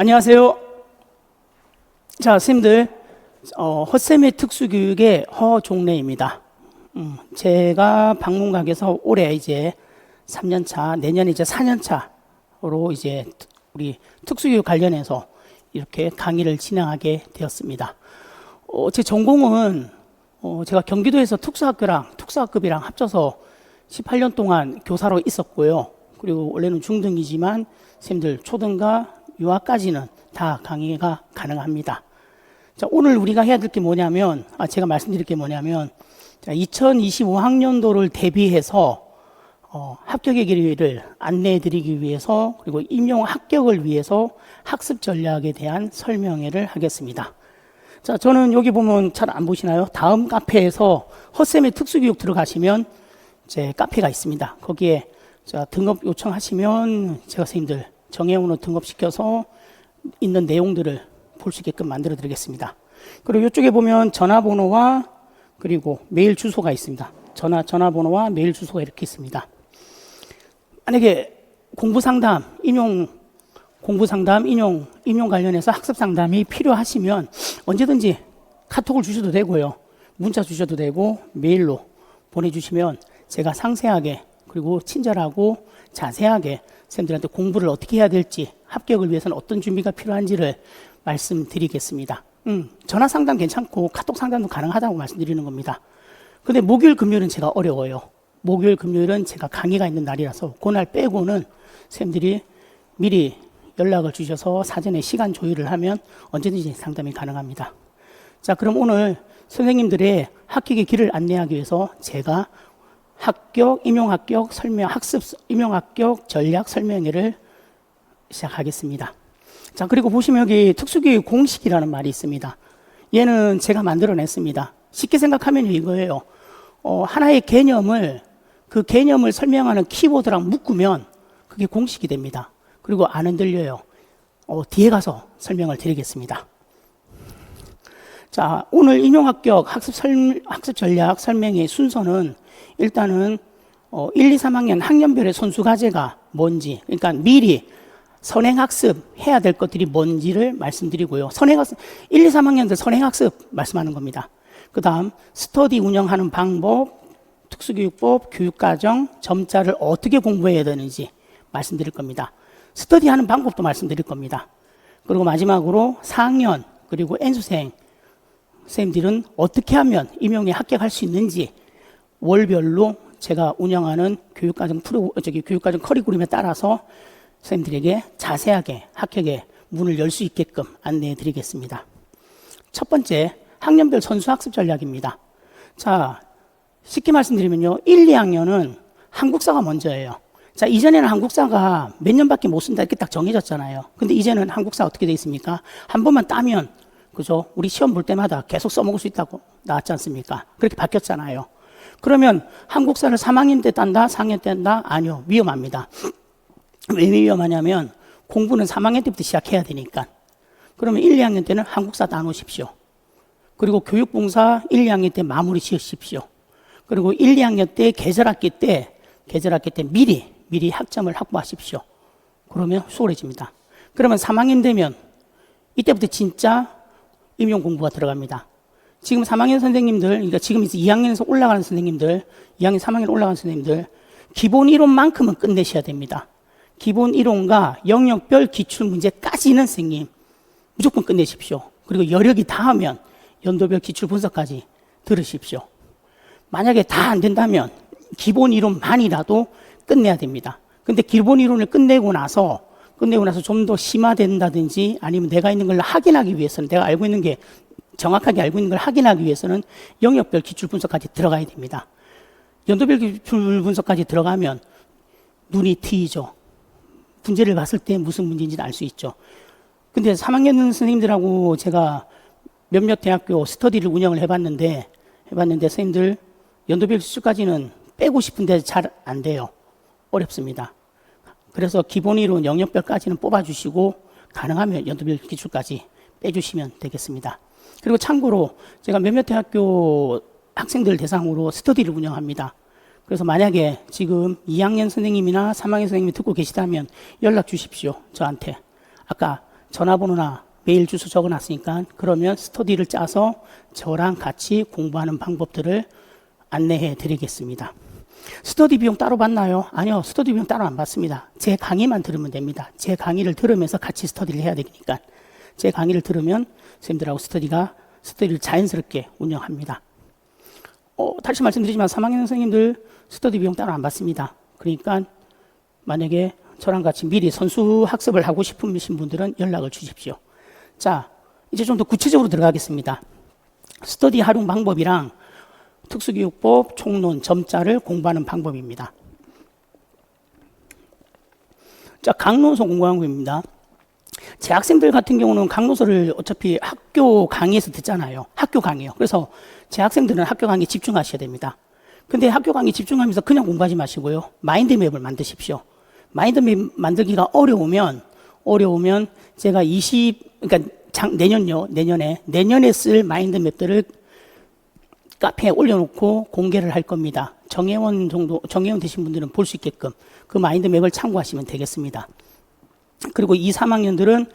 안녕하세요. 자, 선생님들, 허쌤의 특수교육의 허종래입니다. 제가 방문각에서 올해 이제 3년차, 내년에 이제 4년차로 이제 우리 특수교육 관련해서 이렇게 강의를 진행하게 되었습니다. 제 전공은 제가 경기도에서 특수학급이랑 합쳐서 18년 동안 교사로 있었고요. 그리고 원래는 중등이지만 선생님들 초등과 유아까지는 다 강의가 가능합니다. 자, 오늘 우리가 해야 될 게 뭐냐면, 제가 말씀드릴 게 뭐냐면, 2025학년도를 대비해서 합격의 길을 안내해 드리기 위해서, 그리고 임용 합격을 위해서 학습 전략에 대한 설명회를 하겠습니다. 자, 저는 여기 보면 잘 안 보시나요? 다음 카페에서 허쌤의 특수교육 들어가시면 제 카페가 있습니다. 거기에 자, 등업 요청하시면 제가 선생님들 정혜원으로 등업시켜서 있는 내용들을 볼 수 있게끔 만들어 드리겠습니다. 그리고 이쪽에 보면 전화번호와 그리고 메일 주소가 있습니다. 전화번호와 메일 주소가 이렇게 있습니다. 만약에 공부상담, 임용 관련해서 학습상담이 필요하시면 언제든지 카톡을 주셔도 되고요. 문자 주셔도 되고 메일로 보내주시면 제가 상세하게 그리고 친절하고 자세하게 선생님들한테 공부를 어떻게 해야 될지, 합격을 위해서는 어떤 준비가 필요한지를 말씀드리겠습니다. 전화 상담 괜찮고 카톡 상담도 가능하다고 말씀드리는 겁니다. 근데 목요일, 금요일은 제가 어려워요. 목요일, 금요일은 제가 강의가 있는 날이라서 그날 빼고는 선생님들이 미리 연락을 주셔서 사전에 시간 조율을 하면 언제든지 상담이 가능합니다. 자, 그럼 오늘 선생님들의 합격의 길을 안내하기 위해서 제가 임용합격 전략 설명회를 시작하겠습니다. 자, 그리고 보시면 여기 특수교육 공식이라는 말이 있습니다. 얘는 제가 만들어냈습니다. 쉽게 생각하면 이거예요. 하나의 그 개념을 설명하는 키워드랑 묶으면 그게 공식이 됩니다. 그리고 안 흔들려요. 뒤에 가서 설명을 드리겠습니다. 자, 오늘 임용합격 학습 전략 설명의 순서는 일단은 1, 2, 3학년 학년별의 선수과제가 뭔지, 그러니까 미리 선행학습 해야 될 것들이 뭔지를 말씀드리고요. 1, 2, 3학년들 선행학습 말씀하는 겁니다. 그 다음 스터디 운영하는 방법, 특수교육법, 교육과정, 점자를 어떻게 공부해야 되는지 말씀드릴 겁니다. 스터디하는 방법도 말씀드릴 겁니다. 그리고 마지막으로 4학년 그리고 N수생 선생님들은 어떻게 하면 임용에 합격할 수 있는지 월별로 제가 운영하는 교육과정 커리큘럼에 따라서 선생님들에게 자세하게 합격의 문을 열 수 있게끔 안내해 드리겠습니다. 첫 번째, 학년별 선수학습 전략입니다. 자, 쉽게 말씀드리면요, 1, 2학년은 한국사가 먼저예요. 자, 이전에는 한국사가 몇 년밖에 못 쓴다 이렇게 딱 정해졌잖아요. 근데 이제는 한국사 어떻게 돼 있습니까? 한 번만 따면, 그죠? 우리 시험 볼 때마다 계속 써먹을 수 있다고 나왔지 않습니까? 그렇게 바뀌었잖아요. 그러면 한국사를 3학년 때 딴다? 4학년 때 딴다? 아니요. 위험합니다. 왜 위험하냐면 공부는 3학년 때부터 시작해야 되니까. 그러면 1, 2학년 때는 한국사 따놓으십시오. 그리고 교육봉사 1, 2학년 때 마무리 지으십시오. 그리고 1, 2학년 때 계절학기 때 미리 학점을 확보하십시오. 그러면 수월해집니다. 그러면 3학년 되면 이때부터 진짜 임용 공부가 들어갑니다. 지금 3학년 선생님들, 그러니까 지금 이제 2학년에서 올라가는 선생님들, 2학년, 3학년 올라가는 선생님들, 기본 이론만큼은 끝내셔야 됩니다. 기본 이론과 영역별 기출문제까지는 선생님, 무조건 끝내십시오. 그리고 여력이 닿으면 연도별 기출 분석까지 들으십시오. 만약에 다 안 된다면 기본 이론만이라도 끝내야 됩니다. 근데 기본 이론을 끝내고 나서 좀 더 심화된다든지 아니면 내가 있는 걸 확인하기 위해서는 정확하게 알고 있는 걸 확인하기 위해서는 영역별 기출 분석까지 들어가야 됩니다. 연도별 기출 분석까지 들어가면 눈이 트이죠. 문제를 봤을 때 무슨 문제인지는 알 수 있죠. 근데 3학년 선생님들하고 제가 몇몇 대학교 스터디를 운영을 해봤는데 선생님들 연도별 기출까지는 빼고 싶은데 잘 안 돼요. 어렵습니다. 그래서 기본 이론 영역별까지는 뽑아주시고 가능하면 연도별 기출까지 빼주시면 되겠습니다. 그리고 참고로 제가 몇몇 대학교 학생들 대상으로 스터디를 운영합니다. 그래서 만약에 지금 2학년 선생님이나 3학년 선생님이 듣고 계시다면 연락 주십시오. 저한테. 아까 전화번호나 메일 주소 적어놨으니까 그러면 스터디를 짜서 저랑 같이 공부하는 방법들을 안내해 드리겠습니다. 스터디 비용 따로 받나요? 아니요, 스터디 비용 따로 안 받습니다. 제 강의만 들으면 됩니다. 제 강의를 들으면서 같이 스터디를 해야 되니까 제 강의를 들으면 선생님들하고 스터디를 자연스럽게 운영합니다. 다시 말씀드리지만 3학년 선생님들 스터디 비용 따로 안 받습니다. 그러니까 만약에 저랑 같이 미리 선수 학습을 하고 싶으신 분들은 연락을 주십시오. 자, 이제 좀 더 구체적으로 들어가겠습니다. 스터디 활용 방법이랑 특수교육법 총론 점자를 공부하는 방법입니다. 자, 강론서 공부하는 겁니다. 제 학생들 같은 경우는 강론서를 어차피 학교 강의에서 듣잖아요. 학교 강의요. 그래서 제 학생들은 학교 강의에 집중하셔야 됩니다. 근데 학교 강의 집중하면서 그냥 공부하지 마시고요. 마인드맵을 만드십시오. 마인드맵 만들기가 어려우면 제가 그러니까 내년에 쓸 마인드맵들을 카페에 올려놓고 공개를 할 겁니다. 정회원 되신 분들은 볼 수 있게끔 그 마인드맵을 참고하시면 되겠습니다. 그리고 2, 3학년들은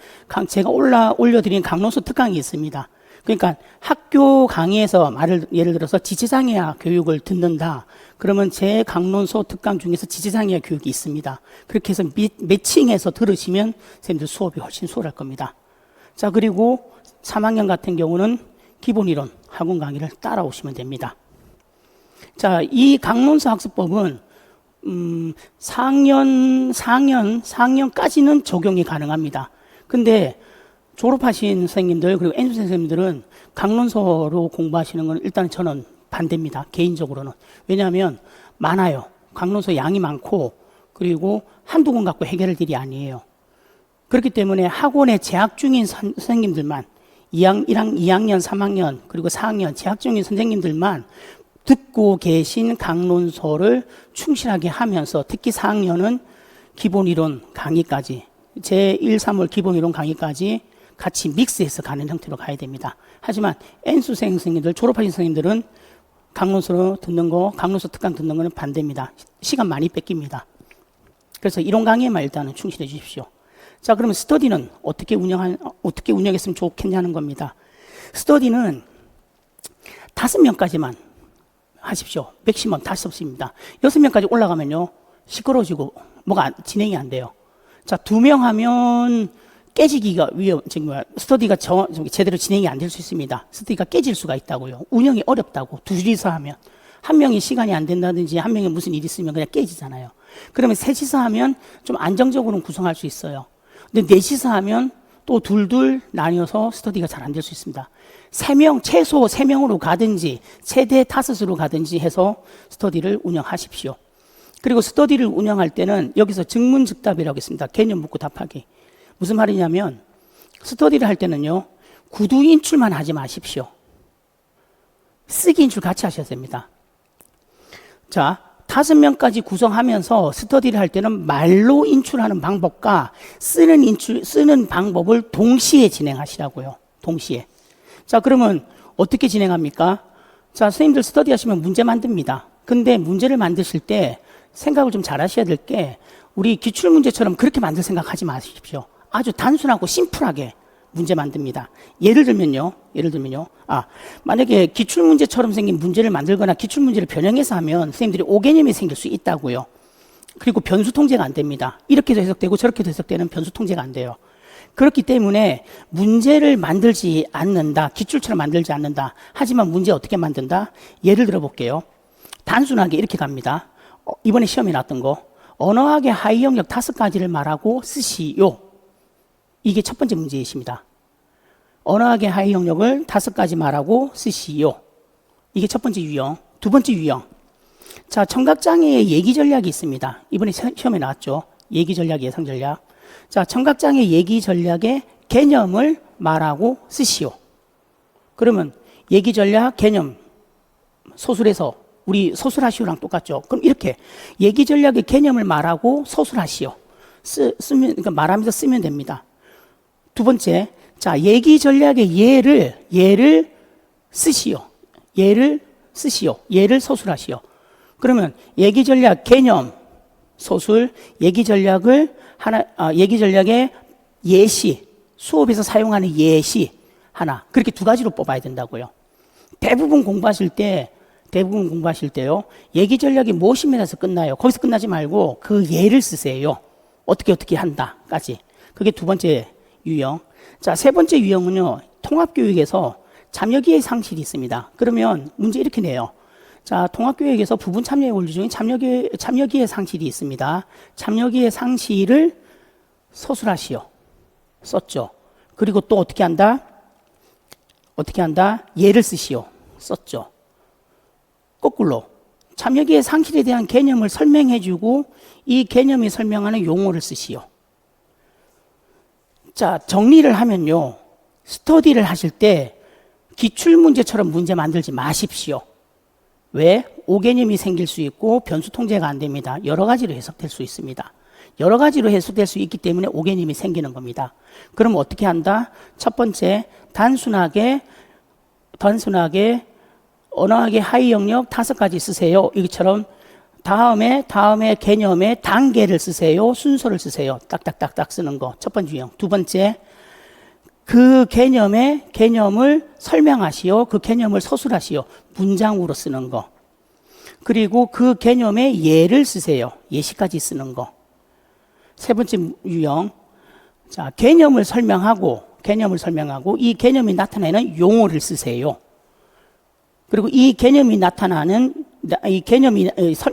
제가 올려드린 강론서 특강이 있습니다. 그러니까 학교 강의에서 예를 들어서 지체장애아 교육을 듣는다. 그러면 제 강론서 특강 중에서 지체장애아 교육이 있습니다. 그렇게 해서 매칭해서 들으시면 선생님들 수업이 훨씬 수월할 겁니다. 자, 그리고 3학년 같은 경우는 기본이론 학원 강의를 따라오시면 됩니다. 자, 이 강론서 학습법은 4학년까지는 적용이 가능합니다. 근데 졸업하신 선생님들 그리고 N수 선생님들은 강론서로 공부하시는 건 일단 저는 반대입니다. 개인적으로는. 왜냐하면 많아요. 강론서 양이 많고 그리고 한두 권 갖고 해결할 일이 아니에요. 그렇기 때문에 학원에 재학 중인 선생님들만 2학년, 3학년 그리고 4학년 재학 중인 선생님들만 듣고 계신 강론서를 충실하게 하면서 특히 4학년은 기본이론 강의까지 제1, 3월 기본이론 강의까지 같이 믹스해서 가는 형태로 가야 됩니다. 하지만 N수생 선생님들, 졸업하신 선생님들은 강론서 특강 듣는 거는 반대입니다. 시간 많이 뺏깁니다. 그래서 이론 강의에만 일단은 충실해 주십시오. 자, 그러면 스터디는 어떻게 운영했으면 좋겠냐는 겁니다. 스터디는 5명까지만 하십시오. 맥시멈 5명입니다. 6명까지 올라가면요, 시끄러워지고 뭐가 진행이 안 돼요. 자, 2명 하면 깨지기가 스터디가 제대로 진행이 안 될 수 있습니다. 스터디가 깨질 수가 있다고요. 운영이 어렵다고. 2이서 하면. 한 명이 시간이 안 된다든지 한 명이 무슨 일이 있으면 그냥 깨지잖아요. 그러면 3이서 하면 좀 안정적으로는 구성할 수 있어요. 근데 4이서 하면 또 둘 나뉘어서 스터디가 잘 안 될 수 있습니다. 3명, 최소 3명으로 가든지 최대 5으로 가든지 해서 스터디를 운영하십시오. 그리고 스터디를 운영할 때는 여기서 즉문즉답이라고 있습니다. 개념 묻고 답하기. 무슨 말이냐면 스터디를 할 때는요, 구두 인출만 하지 마십시오. 쓰기 인출 같이 하셔야 됩니다. 자, 5명까지 구성하면서 스터디를 할 때는 말로 인출하는 방법과 쓰는 방법을 동시에 진행하시라고요. 동시에. 자, 그러면 어떻게 진행합니까? 자, 선생님들 스터디 하시면 문제 만듭니다. 근데 문제를 만드실 때 생각을 좀 잘 하셔야 될 게, 우리 기출문제처럼 그렇게 만들 생각하지 마십시오. 아주 단순하고 심플하게 문제 만듭니다. 예를 들면요. 만약에 기출문제처럼 생긴 문제를 만들거나 기출문제를 변형해서 하면 선생님들이 오개념이 생길 수 있다고요. 그리고 변수 통제가 안 됩니다. 이렇게도 해석되고 저렇게도 해석되는 변수 통제가 안 돼요. 그렇기 때문에 문제를 만들지 않는다. 기출처럼 만들지 않는다. 하지만 문제 어떻게 만든다? 예를 들어 볼게요. 단순하게 이렇게 갑니다. 이번에 시험에 나왔던 거. 언어학의 하위 영역 5가지를 말하고 쓰시오. 이게 첫 번째 문제이십니다. 언어학의 하위 영역을 5가지 말하고 쓰시오. 이게 첫 번째 유형. 두 번째 유형. 자, 청각장애의 얘기 전략이 있습니다. 이번에 시험에 나왔죠. 얘기 전략, 예상 전략. 자, 청각장애 얘기 전략의 개념을 말하고 쓰시오. 그러면 얘기 전략, 개념, 소술에서 우리 소술하시오랑 똑같죠. 그럼 이렇게 얘기 전략의 개념을 말하고 소술하시오. 그러니까 말하면서 쓰면 됩니다. 두 번째, 자, 얘기 전략의 예를 쓰시오. 예를 소술하시오. 그러면 얘기 전략, 개념, 소술, 얘기 전략의 예시, 수업에서 사용하는 예시 하나. 그렇게 두 가지로 뽑아야 된다고요. 대부분 공부하실 때요. 얘기 전략이 무엇입니다에서 끝나요. 거기서 끝나지 말고 그 예를 쓰세요. 어떻게 한다까지. 그게 두 번째 유형. 자, 세 번째 유형은요. 통합교육에서 참여기회 상실이 있습니다. 그러면 문제 이렇게 내요. 자, 통합교육에서 부분 참여의 원리 중에 참여기회 상실이 있습니다. 참여기회 상실을 서술하시오. 썼죠. 그리고 또 어떻게 한다? 예를 쓰시오. 썼죠. 거꾸로 참여기회 상실에 대한 개념을 설명해주고 이 개념이 설명하는 용어를 쓰시오. 자, 정리를 하면요. 스터디를 하실 때 기출문제처럼 문제 만들지 마십시오. 왜? 오개념이 생길 수 있고 변수 통제가 안 됩니다. 여러 가지로 해석될 수 있습니다. 여러 가지로 해석될 수 있기 때문에 오개념이 생기는 겁니다. 그럼 어떻게 한다? 첫 번째, 단순하게 언어학의 하위 영역 5가지 쓰세요. 이것처럼 다음에 개념에 단계를 쓰세요. 순서를 쓰세요. 딱딱딱딱 쓰는 거. 첫 번째 유형. 두 번째, 그 개념을 설명하시오. 그 개념을 서술하시오. 문장으로 쓰는 거. 그리고 그 개념의 예를 쓰세요. 예시까지 쓰는 거. 세 번째 유형. 자, 개념을 설명하고 이 개념이 나타내는 용어를 쓰세요. 그리고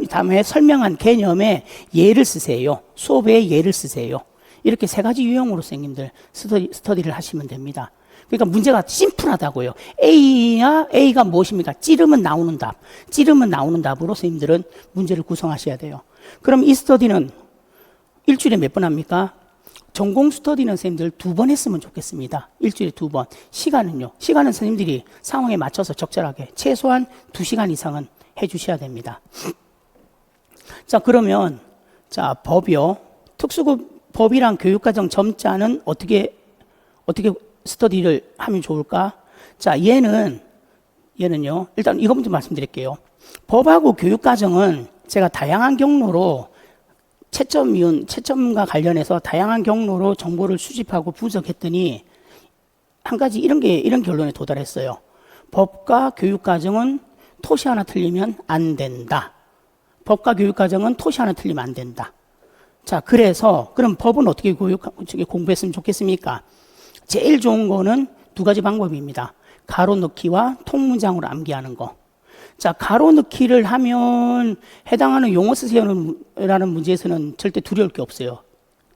다음에 설명한 개념의 예를 쓰세요. 수업의 예를 쓰세요. 이렇게 세 가지 유형으로 선생님들 스터디를 하시면 됩니다. 그러니까 문제가 심플하다고요. A가 무엇입니까? 찌르면 나오는 답으로 선생님들은 문제를 구성하셔야 돼요. 그럼 이 스터디는 일주일에 몇 번 합니까? 전공 스터디는 선생님들 2번 했으면 좋겠습니다. 일주일에 2번. 시간은 선생님들이 상황에 맞춰서 적절하게 최소한 2시간 이상은 해주셔야 됩니다. 자, 그러면 법이요. 특수급 법이랑 교육과정 점자는 어떻게 스터디를 하면 좋을까? 자, 얘는요. 일단 이것부터 말씀드릴게요. 법하고 교육과정은 제가 다양한 경로로 채점과 관련해서 다양한 경로로 정보를 수집하고 분석했더니 한 가지 이런 결론에 도달했어요. 법과 교육과정은 토시 하나 틀리면 안 된다. 법과 교육과정은 토시 하나 틀리면 안 된다. 자, 그래서 그럼 법은 어떻게 공부했으면 좋겠습니까? 제일 좋은 거는 2가지 방법입니다. 가로 넣기와 통문장으로 암기하는 거. 자, 가로 넣기를 하면 해당하는 용어 쓰세요라는 문제에서는 절대 두려울 게 없어요.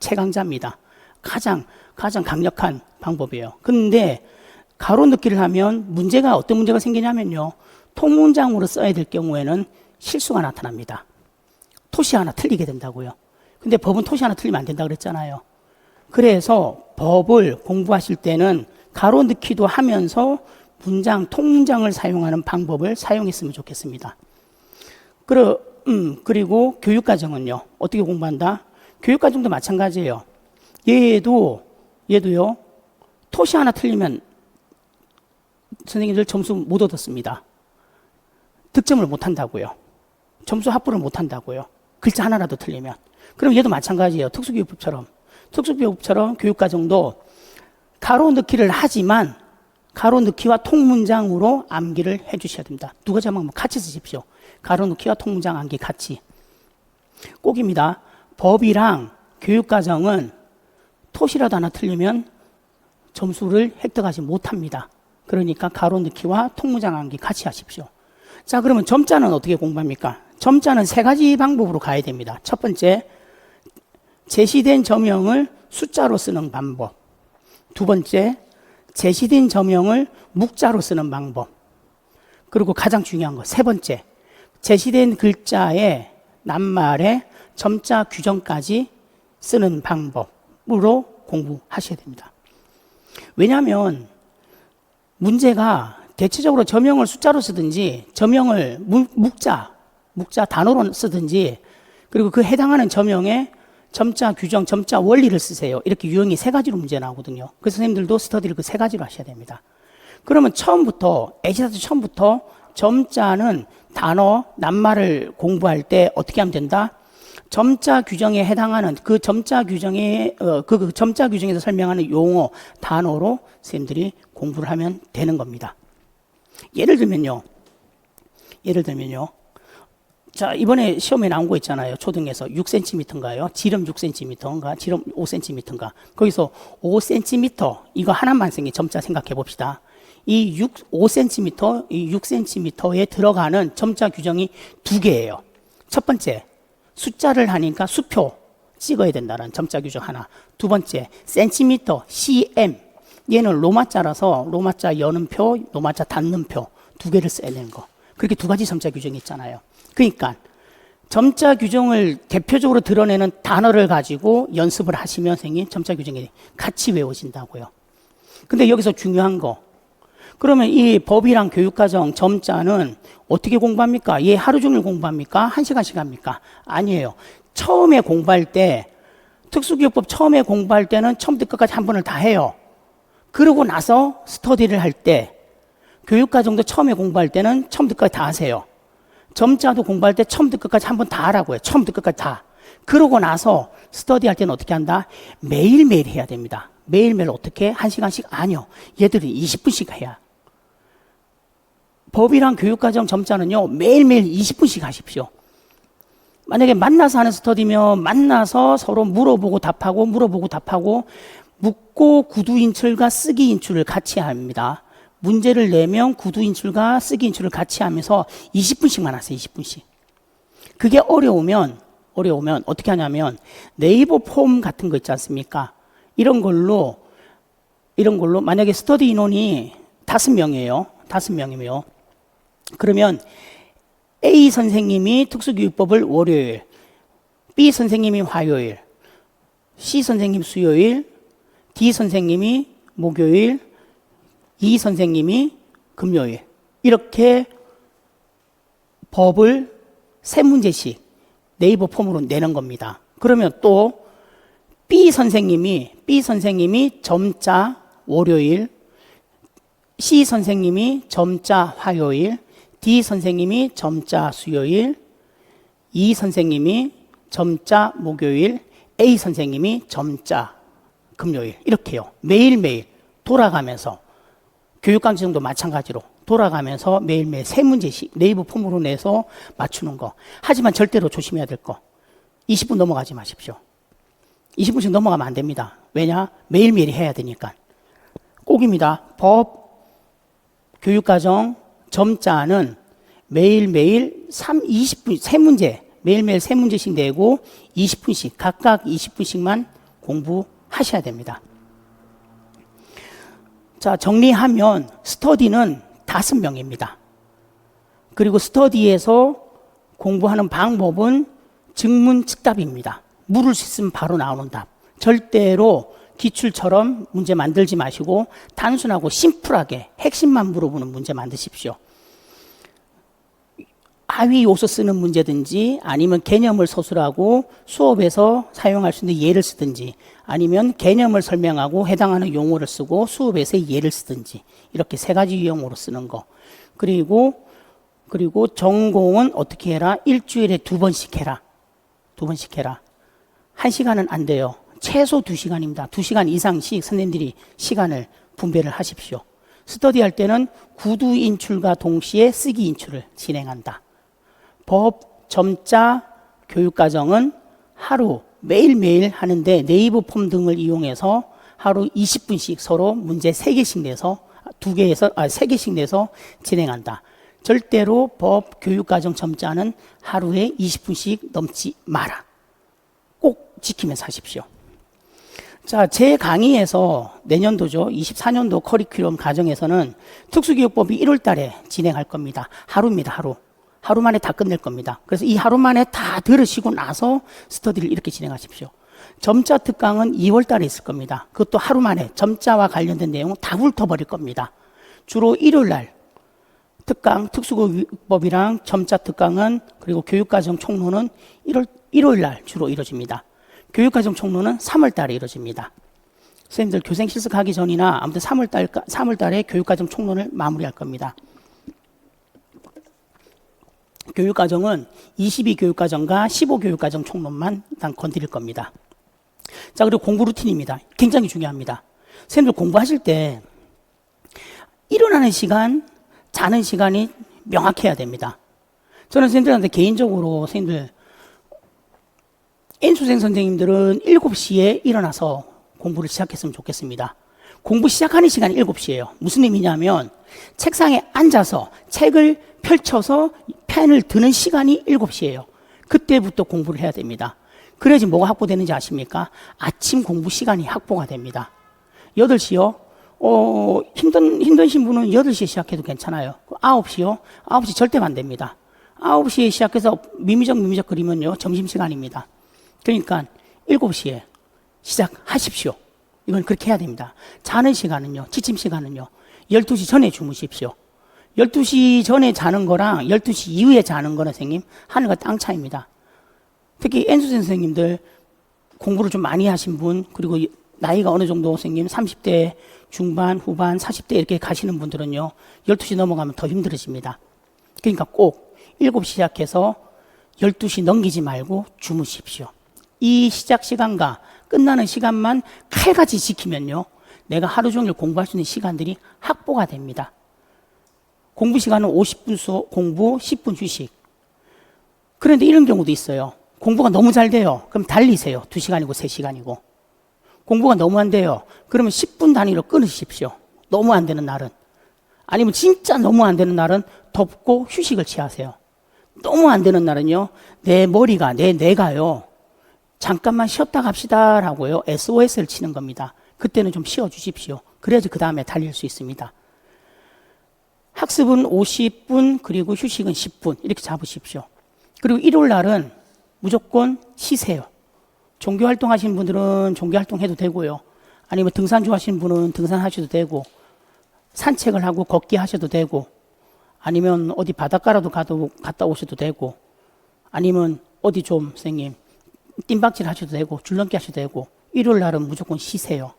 최강자입니다. 가장 강력한 방법이에요. 근데 가로 넣기를 하면 어떤 문제가 생기냐면요. 통문장으로 써야 될 경우에는 실수가 나타납니다. 토시 하나 틀리게 된다고요. 근데 법은 토시 하나 틀리면 안 된다고 그랬잖아요. 그래서 법을 공부하실 때는 가로 넣기도 하면서 통문장을 사용하는 방법을 사용했으면 좋겠습니다. 그리고 교육과정은요. 어떻게 공부한다? 교육과정도 마찬가지예요. 얘도요. 토시 하나 틀리면 선생님들 점수 못 얻었습니다. 득점을 못 한다고요. 점수 합부를 못 한다고요. 글자 하나라도 틀리면. 그럼 얘도 마찬가지예요. 특수교육법처럼 교육과정도 가로 넣기를 하지만 가로 넣기와 통문장으로 암기를 해주셔야 됩니다. 2가지 방법 같이 쓰십시오. 가로 넣기와 통문장 암기 같이. 꼭입니다. 법이랑 교육과정은 토시라도 하나 틀리면 점수를 획득하지 못합니다. 그러니까 가로 넣기와 통문장 암기 같이 하십시오. 자, 그러면 점자는 어떻게 공부합니까? 점자는 3가지 방법으로 가야 됩니다. 첫 번째, 제시된 점형을 숫자로 쓰는 방법. 두 번째, 제시된 점형을 묵자로 쓰는 방법. 그리고 가장 중요한 거, 3번째, 제시된 글자의 낱말에 점자 규정까지 쓰는 방법으로 공부하셔야 됩니다. 왜냐하면 문제가 대체적으로 점형을 숫자로 쓰든지 점형을 묵자 단어로 쓰든지 그리고 그 해당하는 점형에 점자 규정, 점자 원리를 쓰세요. 이렇게 유형이 3가지로 문제 나오거든요. 그래서 선생님들도 스터디를 그 3가지로 하셔야 됩니다. 그러면 처음부터 점자는 단어, 낱말을 공부할 때 어떻게 하면 된다? 점자 규정에 해당하는 그 점자 규정에 그 점자 규정에서 설명하는 용어 단어로 선생님들이 공부를 하면 되는 겁니다. 예를 들면요. 자, 이번에 시험에 나온 거 있잖아요. 초등에서 6cm인가요? 지름 6cm인가? 지름 5cm인가? 거기서 5cm 이거 하나만 점자 생각해 봅시다. 이 5cm, 이 6cm에 들어가는 점자 규정이 두 개예요. 첫 번째, 숫자를 하니까 수표 찍어야 된다는 점자 규정 하나. 두 번째, 센티미터, cm. 얘는 로마자라서 로마자 여는 표, 로마자 닫는 표 두 개를 써야 되는 거. 그렇게 두 가지 점자 규정이 있잖아요. 그러니까 점자 규정을 대표적으로 드러내는 단어를 가지고 연습을 하시면 선생님 점자 규정이 같이 외워진다고요. 근데 여기서 중요한 거, 그러면 이 법이랑 교육과정 점자는 어떻게 공부합니까? 얘 하루 종일 공부합니까? 1시간씩 합니까? 아니에요. 처음에 공부할 때, 특수교육법 처음에 공부할 때는 처음부터 끝까지 한 번을 다 해요. 그러고 나서 스터디를 할 때, 교육과정도 처음에 공부할 때는 처음부터 끝까지 다 하세요. 점자도 공부할 때 처음부터 끝까지 한 번 다 하라고요. 처음부터 끝까지 다. 그러고 나서 스터디 할 때는 어떻게 한다? 매일매일 해야 됩니다. 매일매일 어떻게? 1시간씩? 아니요. 얘들은 20분씩 해야. 법이랑 교육과정 점자는요, 매일매일 20분씩 하십시오. 만약에 만나서 하는 스터디면 만나서 서로 물어보고 답하고 묻고 구두 인출과 쓰기 인출을 같이 합니다. 문제를 내면 구두 인출과 쓰기 인출을 같이 하면서 20분씩만 하세요. 20분씩. 그게 어려우면 어떻게 하냐면 네이버 폼 같은 거 있지 않습니까? 이런 걸로 만약에 스터디 인원이 5명이에요. 5명이면 그러면 A 선생님이 특수교육법을 월요일, B 선생님이 화요일, C 선생님 수요일, D 선생님이 목요일, E 선생님이 금요일, 이렇게 법을 3문제씩 네이버 폼으로 내는 겁니다. 그러면 또 B 선생님이 점자 월요일, C 선생님이 점자 화요일, D 선생님이 점자 수요일, E 선생님이 점자 목요일, A 선생님이 점자 금요일, 이렇게요. 매일매일 돌아가면서, 교육과정도 마찬가지로 돌아가면서 매일매일 3문제씩 네이버 폼으로 내서 맞추는 거. 하지만 절대로 조심해야 될 거, 20분 넘어가지 마십시오. 20분씩 넘어가면 안 됩니다. 왜냐? 매일매일 해야 되니까. 꼭입니다. 법, 교육과정, 점자는 매일매일 20분, 3문제, 매일매일 3문제씩 내고 20분씩, 각각 20분씩만 공부하셔야 됩니다. 자, 정리하면 스터디는 5명입니다. 그리고 스터디에서 공부하는 방법은 즉문 즉답입니다. 물을 수 있으면 바로 나오는 답. 절대로 기출처럼 문제 만들지 마시고 단순하고 심플하게 핵심만 물어보는 문제 만드십시오. 하위 요소 쓰는 문제든지, 아니면 개념을 서술하고 수업에서 사용할 수 있는 예를 쓰든지, 아니면 개념을 설명하고 해당하는 용어를 쓰고 수업에서 예를 쓰든지, 이렇게 3가지 유형으로 쓰는 거. 그리고 전공은 어떻게 해라? 일주일에 2번씩 해라. 2번씩 해라. 1시간은 안 돼요. 최소 2시간입니다. 2시간 이상씩 선생님들이 시간을 분배를 하십시오. 스터디 할 때는 구두 인출과 동시에 쓰기 인출을 진행한다. 법, 점자, 교육과정은 하루 매일매일 하는데 네이버 폼 등을 이용해서 하루 20분씩 서로 문제 3개씩 내서 3개씩 내서 진행한다. 절대로 법, 교육과정, 점자는 하루에 20분씩 넘지 마라. 꼭 지키면서 하십시오. 자, 제 강의에서 내년도죠. 24년도 커리큘럼 과정에서는 특수교육법이 1월 달에 진행할 겁니다. 하루입니다. 하루 만에 다 끝낼 겁니다. 그래서 이 하루 만에 다 들으시고 나서 스터디를 이렇게 진행하십시오. 점자 특강은 2월 달에 있을 겁니다. 그것도 하루 만에 점자와 관련된 내용은 다 훑어버릴 겁니다. 주로 일요일 날 특강, 특수교육법이랑 점자 특강은, 그리고 교육과정 총론은 1월 날 주로 이루어집니다. 교육과정 총론은 3월 달에 이루어집니다. 선생님들 교생 실습하기 전이나 아무튼 3월 달에 교육과정 총론을 마무리할 겁니다. 교육과정은 22교육과정과 15교육과정 총론만 일단 건드릴 겁니다. 자, 그리고 공부 루틴입니다. 굉장히 중요합니다. 선생님들 공부하실 때 일어나는 시간, 자는 시간이 명확해야 됩니다. 저는 선생님들한테 개인적으로 선생님들 N수생 선생님들은 7시에 일어나서 공부를 시작했으면 좋겠습니다. 공부 시작하는 시간이 7시예요. 무슨 의미냐면 책상에 앉아서 책을 펼쳐서 펜을 드는 시간이 7시예요. 그때부터 공부를 해야 됩니다. 그래야지 뭐가 확보되는지 아십니까? 아침 공부 시간이 확보가 됩니다. 8시요? 힘드신 분은 8시에 시작해도 괜찮아요. 9시요? 9시 절대 안 됩니다. 9시에 시작해서 미미적 그리면요, 점심시간입니다. 그러니까 7시에 시작하십시오. 이건 그렇게 해야 됩니다. 자는 시간은요, 지침 시간은요, 12시 전에 주무십시오. 12시 전에 자는 거랑 12시 이후에 자는 거는 선생님, 하늘과 땅 차이입니다. 특히 N수생 선생님들 공부를 좀 많이 하신 분, 그리고 나이가 어느 정도 선생님 30대 중반, 후반, 40대 이렇게 가시는 분들은요, 12시 넘어가면 더 힘들어집니다. 그러니까 꼭 7시 시작해서 12시 넘기지 말고 주무십시오. 이 시작 시간과 끝나는 시간만 칼같이 지키면요, 내가 하루 종일 공부할 수 있는 시간들이 확보가 됩니다. 공부 시간은 50분 수업, 공부, 10분 휴식. 그런데 이런 경우도 있어요. 공부가 너무 잘 돼요. 그럼 달리세요. 2시간이고 3시간이고. 공부가 너무 안 돼요. 그러면 10분 단위로 끊으십시오. 너무 안 되는 날은. 아니면 진짜 너무 안 되는 날은 덮고 휴식을 취하세요. 너무 안 되는 날은요, 내 머리가, 뇌가요, 잠깐만 쉬었다 갑시다라고요, SOS를 치는 겁니다. 그때는 좀 쉬어주십시오. 그래야지 그 다음에 달릴 수 있습니다. 학습은 50분, 그리고 휴식은 10분 이렇게 잡으십시오. 그리고 일요일 날은 무조건 쉬세요. 종교활동 하시는 분들은 종교활동 해도 되고요, 아니면 등산 좋아하시는 분은 등산하셔도 되고, 산책을 하고 걷기 하셔도 되고, 아니면 어디 바닷가라도 갔다 오셔도 되고, 아니면 어디 좀 선생님 뜀박질 하셔도 되고, 줄넘기 하셔도 되고, 일요일 날은 무조건 쉬세요.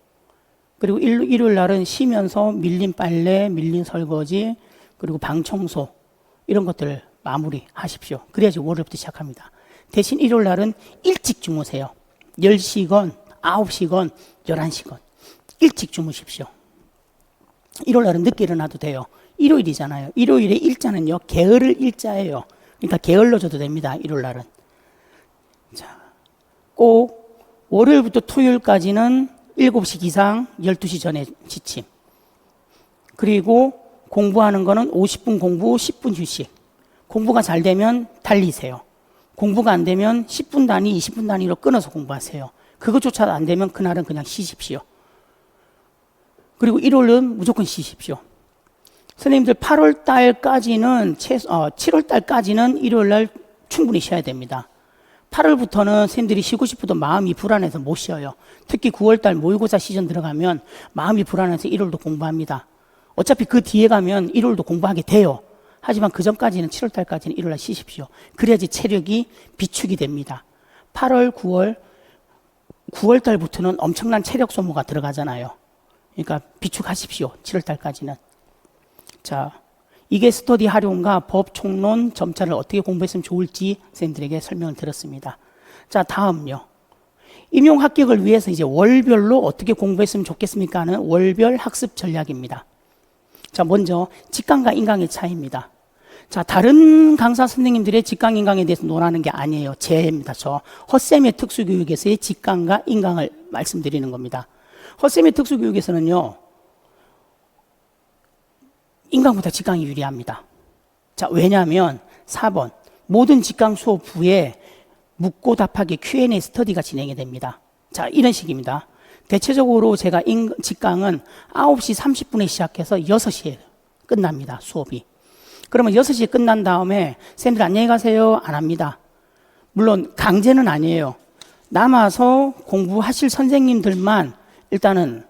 그리고 일요일 날은 쉬면서 밀린 빨래, 밀린 설거지, 그리고 방 청소 이런 것들 마무리 하십시오. 그래야지 월요일부터 시작합니다. 대신 일요일 날은 일찍 주무세요. 10시건 9시건 11시건 일찍 주무십시오. 일요일 날은 늦게 일어나도 돼요. 일요일이잖아요. 일요일의 일자는요, 게으를 일자예요. 그러니까 게을러 줘도 됩니다. 일요일 날은. 자, 꼭 월요일부터 토요일까지는 7시 기상 12시 전에 지침. 그리고 공부하는 거는 50분 공부 10분 휴식. 공부가 잘 되면 달리세요. 공부가 안 되면 10분 단위 20분 단위로 끊어서 공부하세요. 그것조차도 안 되면 그날은 그냥 쉬십시오. 그리고 일요일은 무조건 쉬십시오. 선생님들 8월 달까지는 7월 달까지는 일요일 날 충분히 쉬어야 됩니다. 8월부터는 선생님들이 쉬고 싶어도 마음이 불안해서 못 쉬어요. 특히 9월 달 모의고사 시즌 들어가면 마음이 불안해서 일요일도 공부합니다. 어차피 그 뒤에 가면 일요일도 공부하게 돼요. 하지만 그 전까지는 7월 달까지는 일요일 날 쉬십시오. 그래야지 체력이 비축이 됩니다. 8월, 9월 달부터는 엄청난 체력 소모가 들어가잖아요. 그러니까 비축하십시오. 7월 달까지는. 자, 이게 스터디 활용과 법 총론 점차를 어떻게 공부했으면 좋을지 선생님들에게 설명을 드렸습니다. 자, 다음요. 임용 합격을 위해서 이제 월별로 어떻게 공부했으면 좋겠습니까 하는 월별 학습 전략입니다. 자, 먼저 직강과 인강의 차이입니다. 자, 다른 강사 선생님들의 직강, 인강에 대해서 논하는 게 아니에요. 제입니다. 저 헛쌤의 특수교육에서의 직강과 인강을 말씀드리는 겁니다. 헛쌤의 특수교육에서는요, 인강보다 직강이 유리합니다. 자, 왜냐하면 4번 모든 직강 수업 후에 묻고 답하기 Q&A 스터디가 진행이 됩니다. 자, 이런 식입니다. 대체적으로 제가 직강은 9시 30분에 시작해서 6시에 끝납니다. 수업이. 그러면 6시에 끝난 다음에 선생님들 안녕히 가세요 안 합니다. 물론 강제는 아니에요. 남아서 공부하실 선생님들만 일단은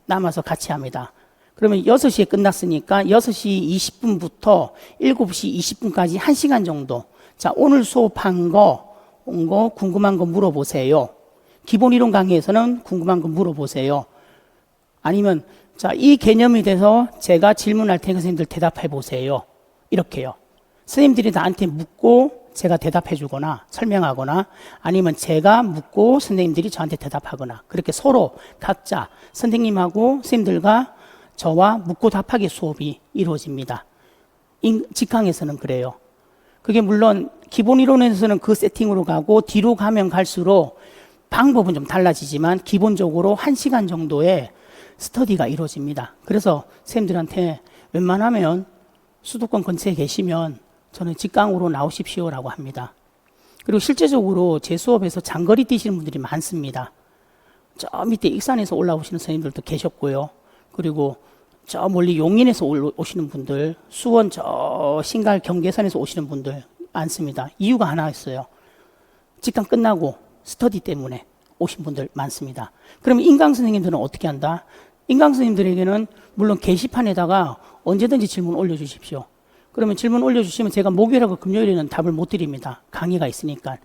남아서 같이 합니다. 그러면 6시에 끝났으니까 6시 20분부터 7시 20분까지 1시간 정도. 자, 오늘 수업한 거, 온 거, 궁금한 거 물어보세요. 기본 이론 강의에서는 궁금한 거 물어보세요. 아니면, 자, 이 개념이 돼서 제가 질문할 테니까 선생님들 대답해 보세요. 이렇게요. 선생님들이 나한테 묻고 제가 대답해 주거나 설명하거나 아니면 제가 묻고 선생님들이 저한테 대답하거나 그렇게 서로 각자 선생님하고 선생님들과 저와 묻고 답하기 수업이 이루어집니다. 직강에서는 그래요. 그게 물론 기본 이론에서는 그 세팅으로 가고 뒤로 가면 갈수록 방법은 좀 달라지지만 기본적으로 1시간 정도의 스터디가 이루어집니다. 그래서 선생님들한테 웬만하면 수도권 근처에 계시면 저는 직강으로 나오십시오라고 합니다. 그리고 실제적으로 제 수업에서 장거리 뛰시는 분들이 많습니다. 저 밑에 익산에서 올라오시는 선생님들도 계셨고요. 그리고 저 멀리 용인에서 오시는 분들, 수원 저 신갈 경계선에서 오시는 분들 많습니다. 이유가 하나 있어요. 직강 끝나고 스터디 때문에 오신 분들 많습니다. 그러면 인강 선생님들은 어떻게 한다? 인강 선생님들에게는 물론 게시판에다가 언제든지 질문 올려주십시오. 그러면 질문 올려주시면 제가 목요일하고 금요일에는 답을 못 드립니다. 강의가 있으니까.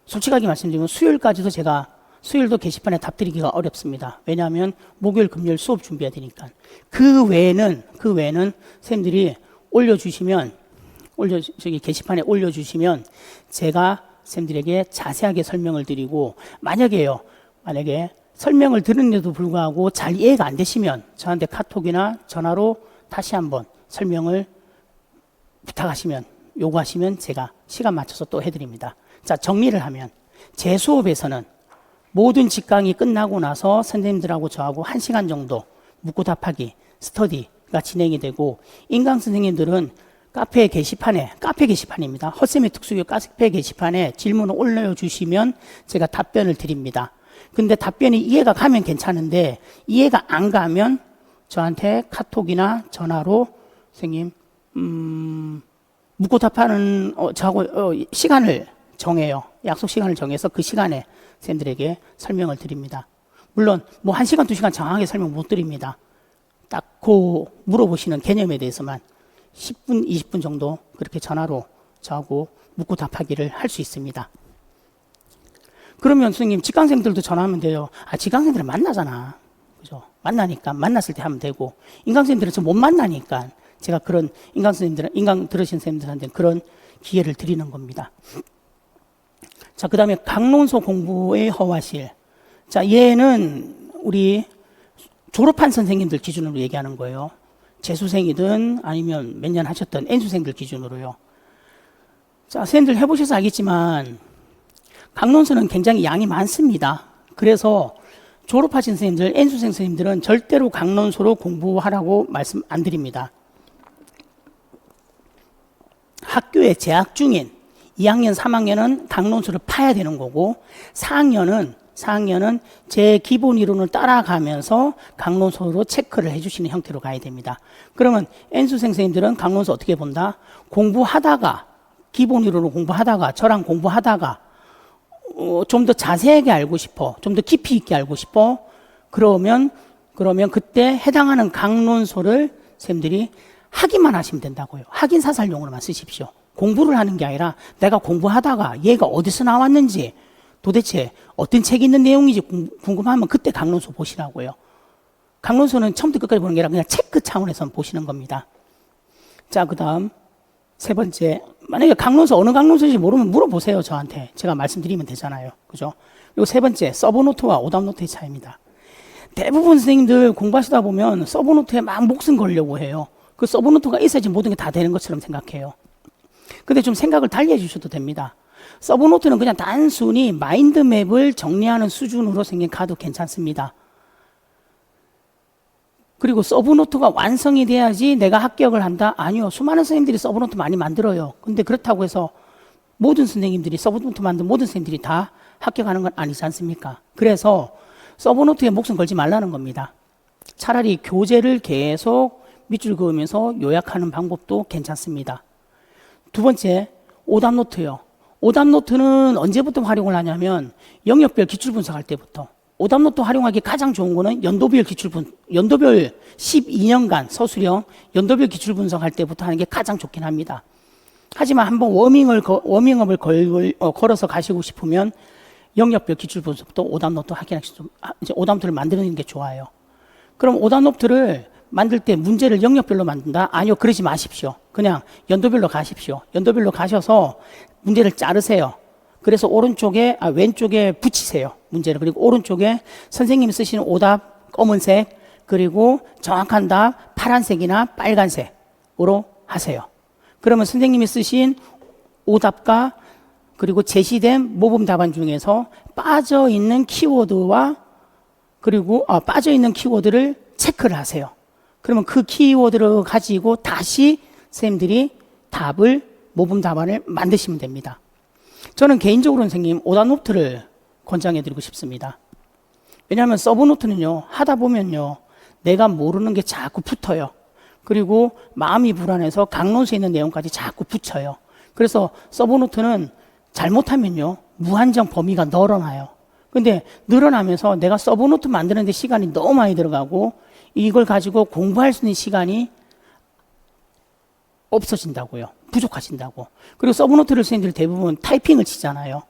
솔직하게 말씀드리면 수요일까지도 제가 수요일도 게시판에 답 드리기가 어렵습니다. 왜냐하면 목요일, 금요일 수업 준비해야 되니까. 그 외에는 선생님들이 올려주시면 저기 게시판에 올려주시면 제가 선생님들에게 자세하게 설명을 드리고 만약에 설명을 들었는데도 불구하고 잘 이해가 안 되시면 저한테 카톡이나 전화로 다시 한번 설명을 부탁하시면 요구하시면 제가 시간 맞춰서 또 해드립니다. 자, 정리를 하면 제 수업에서는 모든 직강이 끝나고 나서 선생님들하고 저하고 1시간 정도 묻고 답하기 스터디가 진행이 되고 인강 선생님들은 카페 게시판입니다. 헛쌤의 특수교육 카페 게시판에 질문을 올려주시면 제가 답변을 드립니다. 근데 답변이 이해가 가면 괜찮은데 이해가 안 가면 저한테 카톡이나 전화로 선생님 묻고 답하는 저하고 시간을 정해요. 약속 시간을 정해서 그 시간에 선생님들에게 설명을 드립니다. 물론 뭐 1시간, 2시간 정확하게 설명 못 드립니다. 딱 그 물어보시는 개념에 대해서만 10분, 20분 정도 그렇게 전화로 저하고 묻고 답하기를 할 수 있습니다. 그러면 선생님 직강생들도 전화하면 돼요. 직강생들은 만나잖아. 그죠? 만났을 때 하면 되고 인강생들은 저 못 만나니까 제가 그런 인강 들으신 선생님들한테는 그런 기회를 드리는 겁니다. 자, 그 다음에 강론소 공부의 허와실. 자, 얘는 우리 졸업한 선생님들 기준으로 얘기하는 거예요. 재수생이든 아니면 몇 년 하셨던 N수생들 기준으로요. 자, 선생님들 해보셔서 알겠지만 강론소는 굉장히 양이 많습니다. 그래서 졸업하신 선생님들, N수생 선생님들은 절대로 강론소로 공부하라고 말씀 안 드립니다. 학교에 재학 중인 2학년, 3학년은 강론소를 파야 되는 거고 4학년은 제 기본 이론을 따라가면서 강론소로 체크를 해주시는 형태로 가야 됩니다. 그러면 N수생 선생님들은 강론소 어떻게 본다? 공부하다가 기본 이론을 공부하다가 저랑 공부하다가 좀 더 자세하게 알고 싶어, 좀 더 깊이 있게 알고 싶어. 그러면 그때 해당하는 강론소를 선생님들이 확인만 하시면 된다고요. 확인 사살용으로만 쓰십시오. 공부를 하는 게 아니라 내가 공부하다가 얘가 어디서 나왔는지 도대체 어떤 책이 있는 내용인지 궁금하면 그때 강론소 보시라고요. 강론소는 처음부터 끝까지 보는 게 아니라 그냥 체크 차원에서 보시는 겁니다. 자, 그 다음 세 번째, 만약에 강론소 어느 강론소인지 모르면 물어보세요. 저한테. 제가 말씀드리면 되잖아요. 그죠? 그리고 세 번째, 서브노트와 오답노트의 차이입니다. 대부분 선생님들 공부하시다 보면 서브노트에 막 목숨 걸려고 해요. 그 서브노트가 있어야지 모든 게 다 되는 것처럼 생각해요. 근데 좀 생각을 달리 해주셔도 됩니다. 서브노트는 그냥 단순히 마인드맵을 정리하는 수준으로 생각해도 괜찮습니다. 그리고 서브노트가 완성이 돼야지 내가 합격을 한다? 아니요. 수많은 선생님들이 서브노트 많이 만들어요. 근데 그렇다고 해서 모든 선생님들이 서브노트 만든 모든 선생님들이 다 합격하는 건 아니지 않습니까? 그래서 서브노트에 목숨 걸지 말라는 겁니다. 차라리 교재를 계속 밑줄 그으면서 요약하는 방법도 괜찮습니다. 두 번째, 오답노트요. 오답노트는 언제부터 활용을 하냐면 영역별 기출분석할 때부터. 오답노트 활용하기 가장 좋은 거는 연도별 12년간 서술형 연도별 기출분석할 때부터 하는 게 가장 좋긴 합니다. 하지만 한번 워밍업을 걸어서 가시고 싶으면 영역별 기출분석부터 오답노트 확인하시 좀 이제 오답노트를 만드는 게 좋아요. 그럼 오답노트를 만들 때 문제를 영역별로 만든다? 아니요, 그러지 마십시오. 그냥 연도별로 가십시오. 연도별로 가셔서 문제를 자르세요. 그래서 왼쪽에 붙이세요. 문제를. 그리고 오른쪽에 선생님이 쓰시는 오답 검은색, 그리고 정확한 답 파란색이나 빨간색으로 하세요. 그러면 선생님이 쓰신 오답과 그리고 제시된 모범 답안 중에서 빠져있는 키워드와 그리고 빠져있는 키워드를 체크를 하세요. 그러면 그 키워드를 가지고 다시 선생님들이 모범 답안을 만드시면 됩니다. 저는 개인적으로는 선생님 오답 노트를 권장해 드리고 싶습니다. 왜냐하면 서브노트는요, 하다 보면요, 내가 모르는 게 자꾸 붙어요. 그리고 마음이 불안해서 강론서에 있는 내용까지 자꾸 붙여요. 그래서 서브노트는 잘못하면요, 무한정 범위가 늘어나요. 근데 늘어나면서 내가 서브노트 만드는 데 시간이 너무 많이 들어가고 이걸 가지고 공부할 수 있는 시간이 없어진다고요. 부족하신다고. 그리고 서브노트를 선생님들 대부분 타이핑을 치잖아요.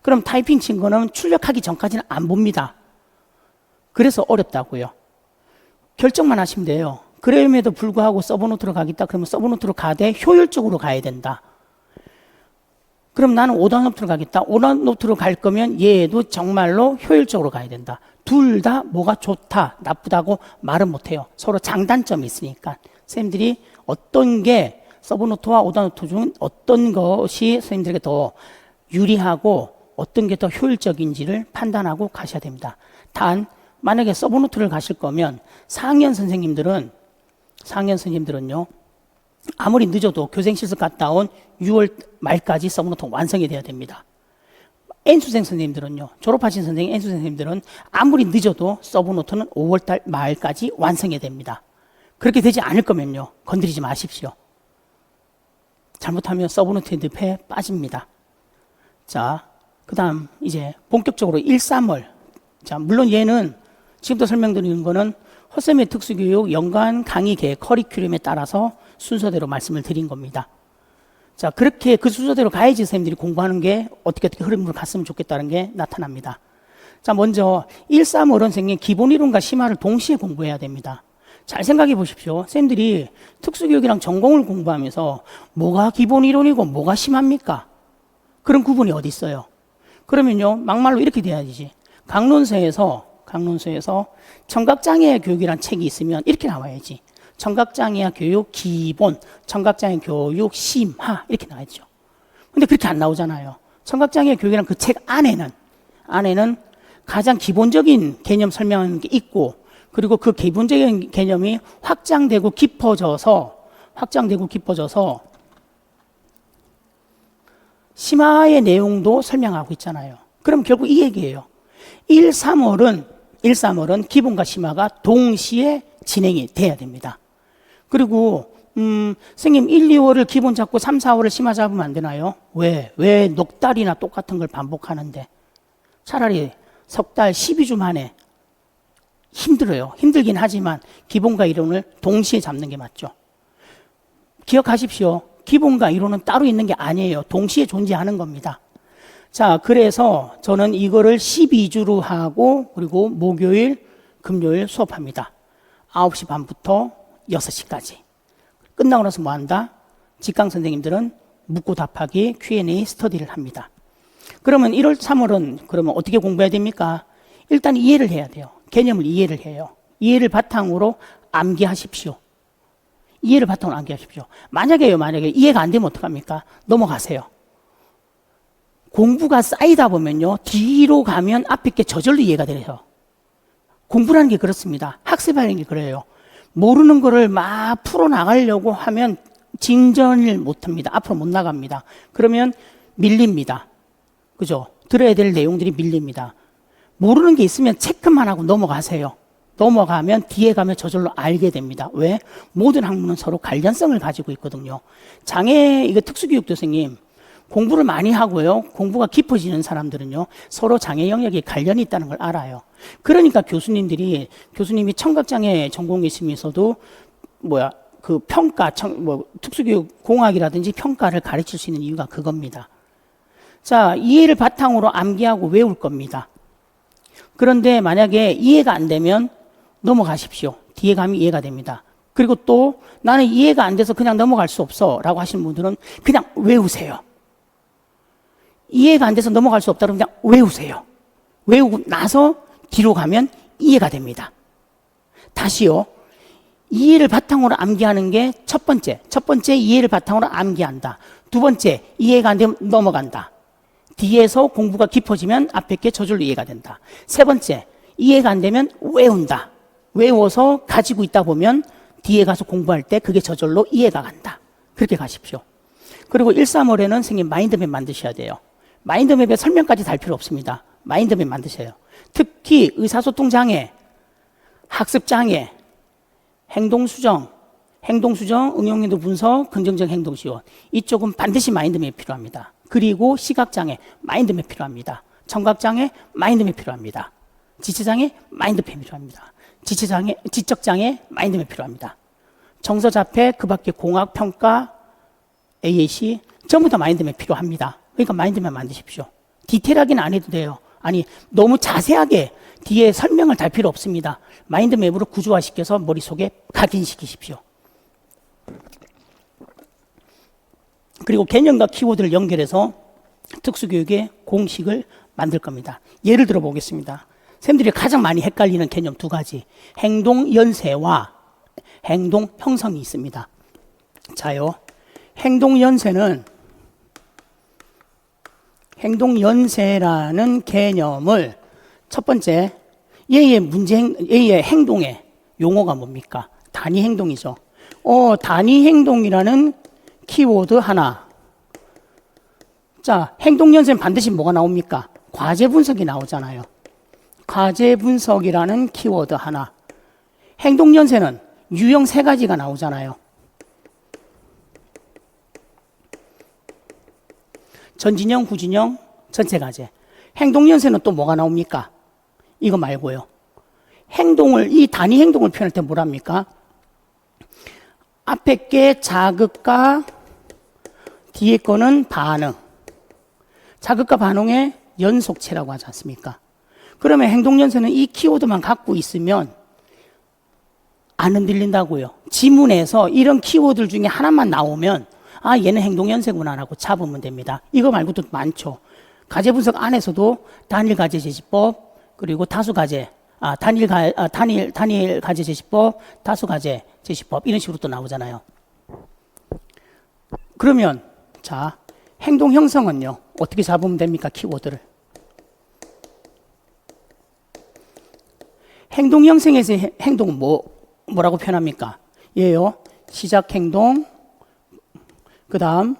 그럼 타이핑 친 거는 출력하기 전까지는 안 봅니다. 그래서 어렵다고요. 결정만 하시면 돼요. 그럼에도 불구하고 서브노트로 가겠다 그러면 서브노트로 가되 효율적으로 가야 된다. 그럼 나는 오답노트로 가겠다. 오답노트로 갈 거면 얘도 정말로 효율적으로 가야 된다. 둘 다 뭐가 좋다, 나쁘다고 말은 못해요. 서로 장단점이 있으니까. 선생님들이 어떤 게 서브노트와 오답노트 중 어떤 것이 선생님들에게 더 유리하고 어떤 게 더 효율적인지를 판단하고 가셔야 됩니다. 단 만약에 서브노트를 가실 거면 4학년 선생님들은요, 아무리 늦어도 교생 실습 갔다 온 6월 말까지 서브노트 완성이 돼야 됩니다. N수생 선생님들은요, 졸업하신 선생님, N수생 선생님들은 아무리 늦어도 서브노트는 5월 말까지 완성해야 됩니다. 그렇게 되지 않을 거면요, 건드리지 마십시오. 잘못하면 서브노트의 늪에 빠집니다. 자, 그 다음 이제 본격적으로 1, 3월. 자, 물론 얘는 지금부터 설명드리는 거는 허쌤의 특수교육 연간 강의 계획 커리큘럼에 따라서 순서대로 말씀을 드린 겁니다. 자, 그렇게 그 순서대로 가야지 선생님들이 공부하는 게 어떻게 흐름으로 갔으면 좋겠다는 게 나타납니다. 자, 먼저 1, 3월은 선생님 기본 이론과 심화를 동시에 공부해야 됩니다. 잘 생각해 보십시오. 선생님들이 특수교육이랑 전공을 공부하면서 뭐가 기본 이론이고 뭐가 심화입니까? 그런 구분이 어디 있어요? 그러면요, 막말로 이렇게 돼야 되지. 강론서에서 청각장애 교육이란 책이 있으면 이렇게 나와야지. 청각장애 교육 기본, 청각장애 교육 심화 이렇게 나와야죠. 근데 그렇게 안 나오잖아요. 청각장애 교육이란 그 책 안에는 가장 기본적인 개념 설명하는 게 있고, 그리고 그 기본적인 개념이 확장되고 깊어져서 심화의 내용도 설명하고 있잖아요. 그럼 결국 이 얘기예요. 1, 3월은 기본과 심화가 동시에 진행이 돼야 됩니다. 그리고 선생님 1, 2월을 기본 잡고 3, 4월을 심화 잡으면 안 되나요? 왜 넉 달이나 똑같은 걸 반복하는데? 차라리 석 달 12주 만에 힘들어요. 힘들긴 하지만 기본과 이론을 동시에 잡는 게 맞죠. 기억하십시오. 기본과 이론은 따로 있는 게 아니에요. 동시에 존재하는 겁니다. 자, 그래서 저는 이거를 12주로 하고 그리고 목요일, 금요일 수업합니다. 9시 반부터 6시까지. 끝나고 나서 뭐 한다? 직강 선생님들은 묻고 답하기 Q&A 스터디를 합니다. 그러면 1월, 3월은 그러면 어떻게 공부해야 됩니까? 일단 이해를 해야 돼요. 개념을 이해를 해요. 이해를 바탕으로 암기하십시오. 만약에 이해가 안 되면 어떡합니까? 넘어가세요. 공부가 쌓이다 보면요, 뒤로 가면 앞에 게 저절로 이해가 돼요. 공부라는 게 그렇습니다. 학습하는 게 그래요. 모르는 거를 막 풀어나가려고 하면 진전을 못합니다. 앞으로 못 나갑니다. 그러면 밀립니다. 그죠? 들어야 될 내용들이 밀립니다. 모르는 게 있으면 체크만 하고 넘어가세요. 넘어가면 뒤에 가면 저절로 알게 됩니다. 왜? 모든 학문은 서로 관련성을 가지고 있거든요. 이거 특수교육도 선생님, 공부를 많이 하고요, 공부가 깊어지는 사람들은요, 서로 장애 영역에 관련이 있다는 걸 알아요. 그러니까 교수님이 청각장애 전공에 있으면서도 특수교육 공학이라든지 평가를 가르칠 수 있는 이유가 그겁니다. 자, 이해를 바탕으로 암기하고 외울 겁니다. 그런데 만약에 이해가 안 되면 넘어가십시오. 뒤에 가면 이해가 됩니다. 그리고 또 나는 이해가 안 돼서 그냥 넘어갈 수 없어 라고 하시는 분들은 그냥 외우세요. 이해가 안 돼서 넘어갈 수 없다면 그냥 외우세요. 외우고 나서 뒤로 가면 이해가 됩니다. 다시요. 이해를 바탕으로 암기하는 게 첫 번째 이해를 바탕으로 암기한다. 두 번째, 이해가 안 되면 넘어간다. 뒤에서 공부가 깊어지면 앞에 게 저절로 이해가 된다. 세 번째, 이해가 안 되면 외운다. 외워서 가지고 있다 보면 뒤에 가서 공부할 때 그게 저절로 이해가 간다. 그렇게 가십시오. 그리고 135에는 선생님 마인드맵 만드셔야 돼요. 마인드맵에 설명까지 달 필요 없습니다. 마인드맵 만드셔요. 특히 의사소통 장애, 학습 장애, 행동수정, 응용행동 분석, 긍정적 행동 지원. 이쪽은 반드시 마인드맵이 필요합니다. 그리고 시각장애, 마인드맵 필요합니다. 청각장애, 마인드맵 필요합니다. 지체장애, 마인드맵 필요합니다. 지적장애, 마인드맵 필요합니다. 정서자폐, 그 밖에 공학, 평가, AAC, 전부 다 마인드맵 필요합니다. 그러니까 마인드맵 만드십시오. 디테일하게는 안 해도 돼요. 아니, 너무 자세하게 뒤에 설명을 달 필요 없습니다. 마인드맵으로 구조화시켜서 머릿속에 각인시키십시오. 그리고 개념과 키워드를 연결해서 특수교육의 공식을 만들 겁니다. 예를 들어 보겠습니다. 선생님들이 가장 많이 헷갈리는 개념 두 가지. 행동 연세와 행동 형성이 있습니다. 자요. 행동 연세라는 개념을 첫 번째, 얘의 행동의 용어가 뭡니까? 단위 행동이죠. 단위 행동이라는 키워드 하나. 자, 행동 연세는 반드시 뭐가 나옵니까? 과제 분석이 나오잖아요. 과제 분석이라는 키워드 하나. 행동 연세는 유형 세 가지가 나오잖아요. 전진형, 후진형, 전체 과제. 행동 연세는 또 뭐가 나옵니까? 이거 말고요. 이 단위 행동을 표현할 때 뭐랍니까? 앞에 게 자극과 뒤에 거는 반응. 자극과 반응의 연속체라고 하지 않습니까? 그러면 행동 연세는 이 키워드만 갖고 있으면 안 흔들린다고요. 지문에서 이런 키워드 중에 하나만 나오면 얘는 행동 연세구나 라고 잡으면 됩니다. 이거 말고도 많죠. 과제 분석 안에서도 단일 과제 제시법, 그리고 다수 과제, 단일 과제 제시법, 다수 과제 제시법 이런 식으로 또 나오잖아요. 그러면 자, 행동 형성은요. 어떻게 잡으면 됩니까? 키워드를. 행동 형성에서의 행동은 뭐라고 표현합니까? 얘요. 시작 행동, 그 다음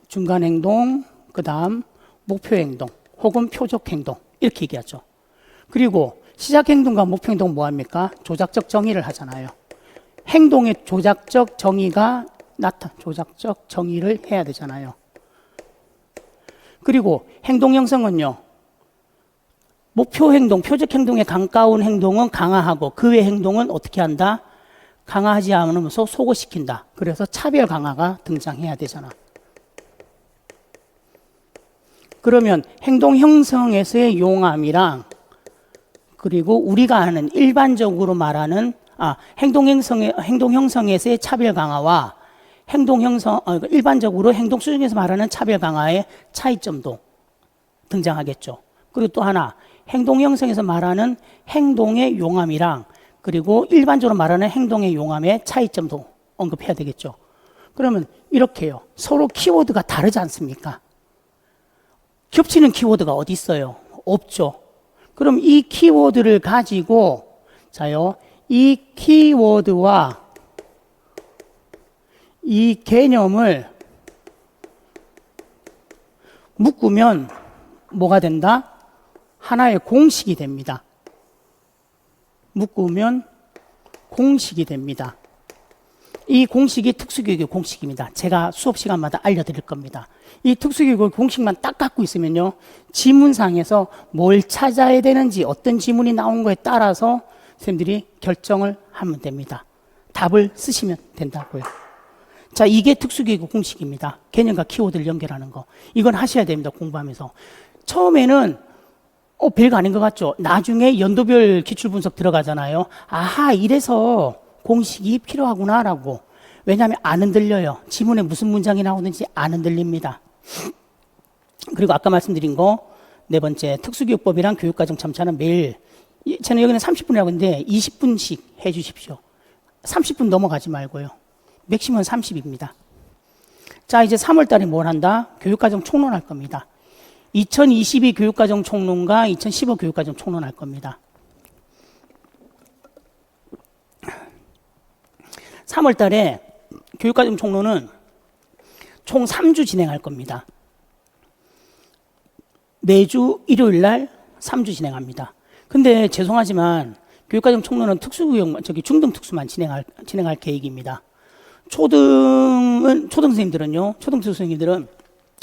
중간 행동, 그 다음 목표 행동 혹은 표적 행동 이렇게 얘기하죠. 그리고 시작 행동과 목표 행동은 뭐합니까? 조작적 정의를 하잖아요. 행동의 조작적 정의를 해야 되잖아요. 그리고 행동 형성은요. 목표 행동, 표적 행동에 가까운 행동은 강화하고 그 외 행동은 어떻게 한다? 강화하지 않으면서 소거시킨다. 그래서 차별 강화가 등장해야 되잖아. 그러면 행동 형성에서의 용암이랑 그리고 우리가 아는 일반적으로 말하는 행동 형성에서의 차별 강화와 일반적으로 행동 수준에서 말하는 차별 강화의 차이점도 등장하겠죠. 그리고 또 하나, 행동 형성에서 말하는 행동의 용암이랑 그리고 일반적으로 말하는 행동의 용암의 차이점도 언급해야 되겠죠. 그러면 이렇게요. 서로 키워드가 다르지 않습니까? 겹치는 키워드가 어디 있어요? 없죠. 그럼 이 키워드를 가지고 이 키워드와 이 개념을 묶으면 뭐가 된다? 하나의 공식이 됩니다. 묶으면 공식이 됩니다. 이 공식이 특수교육의 공식입니다. 제가 수업 시간마다 알려드릴 겁니다. 이 특수교육의 공식만 딱 갖고 있으면요. 지문상에서 뭘 찾아야 되는지 어떤 지문이 나온 거에 따라서 선생님들이 결정을 하면 됩니다. 답을 쓰시면 된다고요. 자, 이게 특수교육의 공식입니다. 개념과 키워드를 연결하는 거. 이건 하셔야 됩니다. 공부하면서. 처음에는 별거 아닌 것 같죠? 나중에 연도별 기출분석 들어가잖아요. 이래서 공식이 필요하구나라고. 왜냐하면 안 흔들려요. 지문에 무슨 문장이 나오는지 안 흔들립니다. 그리고 아까 말씀드린 거 네 번째, 특수교육법이랑 교육과정 첨차는 매일, 저는 여기는 30분이라고 했는데 20분씩 해주십시오. 30분 넘어가지 말고요. 맥시멈 30입니다. 자, 이제 3월 달에 뭘 한다? 교육과정 총론할 겁니다. 2022 교육과정 총론과 2015 교육과정 총론할 겁니다. 3월 달에 교육과정 총론은 총 3주 진행할 겁니다. 매주 일요일 날 3주 진행합니다. 근데 죄송하지만 교육과정 총론은 중등 특수만 진행할 계획입니다. 초등 선생님들은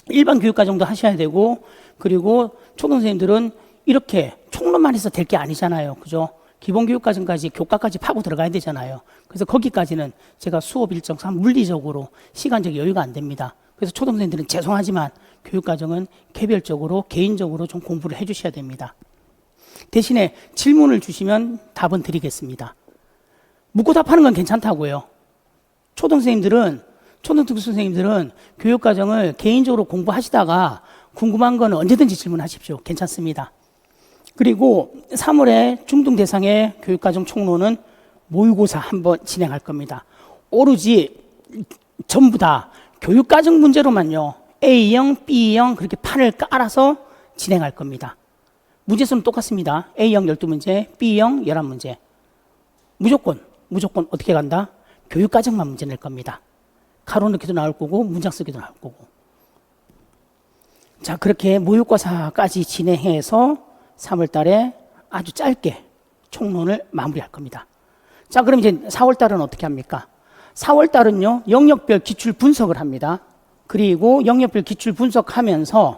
일반 교육과정도 하셔야 되고, 그리고 초등 선생님들은 이렇게 총론만 해서 될 게 아니잖아요. 그죠? 기본교육과정까지 교과까지 파고 들어가야 되잖아요. 그래서 거기까지는 제가 수업 일정상 물리적으로 시간적 여유가 안 됩니다. 그래서 초등생들은 죄송하지만 교육과정은 개별적으로 개인적으로 좀 공부를 해주셔야 됩니다. 대신에 질문을 주시면 답은 드리겠습니다. 묻고 답하는 건 괜찮다고요. 초등특수선생님들은 교육과정을 개인적으로 공부하시다가 궁금한 건 언제든지 질문하십시오. 괜찮습니다. 그리고 3월에 중등 대상의 교육과정 총론은 모의고사 한번 진행할 겁니다. 오로지 전부 다 교육과정 문제로만요. A형, B형 그렇게 판을 깔아서 진행할 겁니다. 문제수는 똑같습니다. A형 12문제, B형 11문제. 무조건 어떻게 간다? 교육과정만 문제 낼 겁니다. 가로 넣기도 나올 거고 문장 쓰기도 나올 거고. 자, 그렇게 모의고사까지 진행해서 3월 달에 아주 짧게 총론을 마무리할 겁니다. 자, 그럼 이제 4월 달은 어떻게 합니까? 4월 달은요, 영역별 기출 분석을 합니다. 그리고 영역별 기출 분석하면서,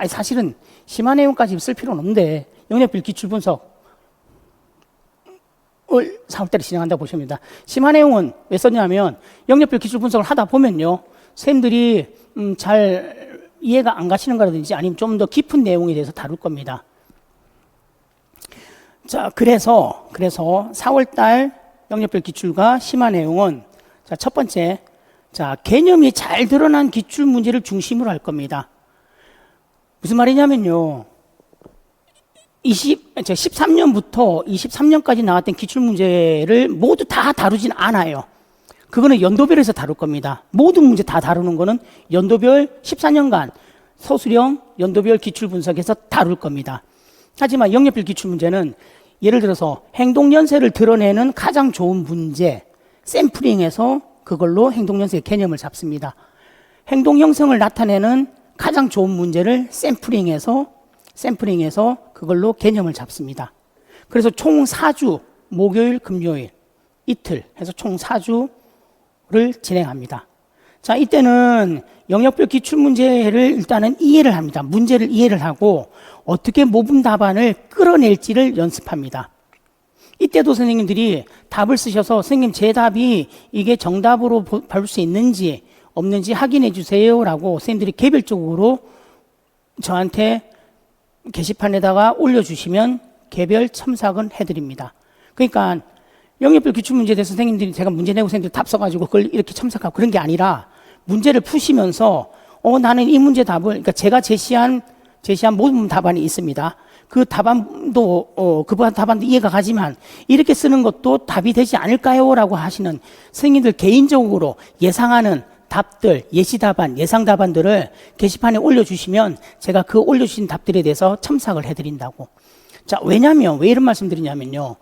사실은 심화 내용까지 쓸 필요는 없는데, 영역별 기출 분석을 4월 달에 진행한다고 보시면 됩니다. 심화 내용은 왜 썼냐면, 영역별 기출 분석을 하다 보면요, 선생님들이 잘 이해가 안 가시는 거라든지 아니면 좀 더 깊은 내용에 대해서 다룰 겁니다. 자, 그래서 4월달 영역별 기출과 심화 내용은, 자, 첫 번째, 자, 개념이 잘 드러난 기출 문제를 중심으로 할 겁니다. 무슨 말이냐면요, 13년부터 23년까지 나왔던 기출 문제를 모두 다 다루진 않아요. 그거는 연도별에서 다룰 겁니다. 모든 문제 다 다루는 거는 연도별 14년간 서술형 연도별 기출 분석에서 다룰 겁니다. 하지만 영역별 기출 문제는 예를 들어서 행동연세를 드러내는 가장 좋은 문제, 샘플링해서 그걸로 행동연세의 개념을 잡습니다. 행동 형성을 나타내는 가장 좋은 문제를 샘플링해서 그걸로 개념을 잡습니다. 그래서 총 4주, 목요일, 금요일, 이틀 해서 총 4주를 진행합니다. 자, 이때는 영역별 기출문제를 일단은 이해를 합니다. 문제를 이해를 하고 어떻게 모분 답안을 끌어낼지를 연습합니다. 이때도 선생님들이 답을 쓰셔서 선생님 제 답이 이게 정답으로 볼 수 있는지 없는지 확인해 주세요 라고 선생님들이 개별적으로 저한테 게시판에다가 올려주시면 개별 첨삭은 해드립니다. 그러니까 영역별 기출문제에 대해서 선생님들이 제가 문제 내고 선생님들 답 써가지고 그걸 이렇게 첨삭하고 그런 게 아니라 문제를 푸시면서 나는 이 문제 답을, 그러니까 제가 제시한 모든 답안이 있습니다. 그 답안도 그 답안도 이해가 가지만 이렇게 쓰는 것도 답이 되지 않을까요? 라고 하시는 선생님들 개인적으로 예상하는 답들, 예시 답안, 예상 답안들을 게시판에 올려주시면 제가 그 올려주신 답들에 대해서 첨삭을 해드린다고. 자, 왜냐면 왜 이런 말씀 드리냐면요,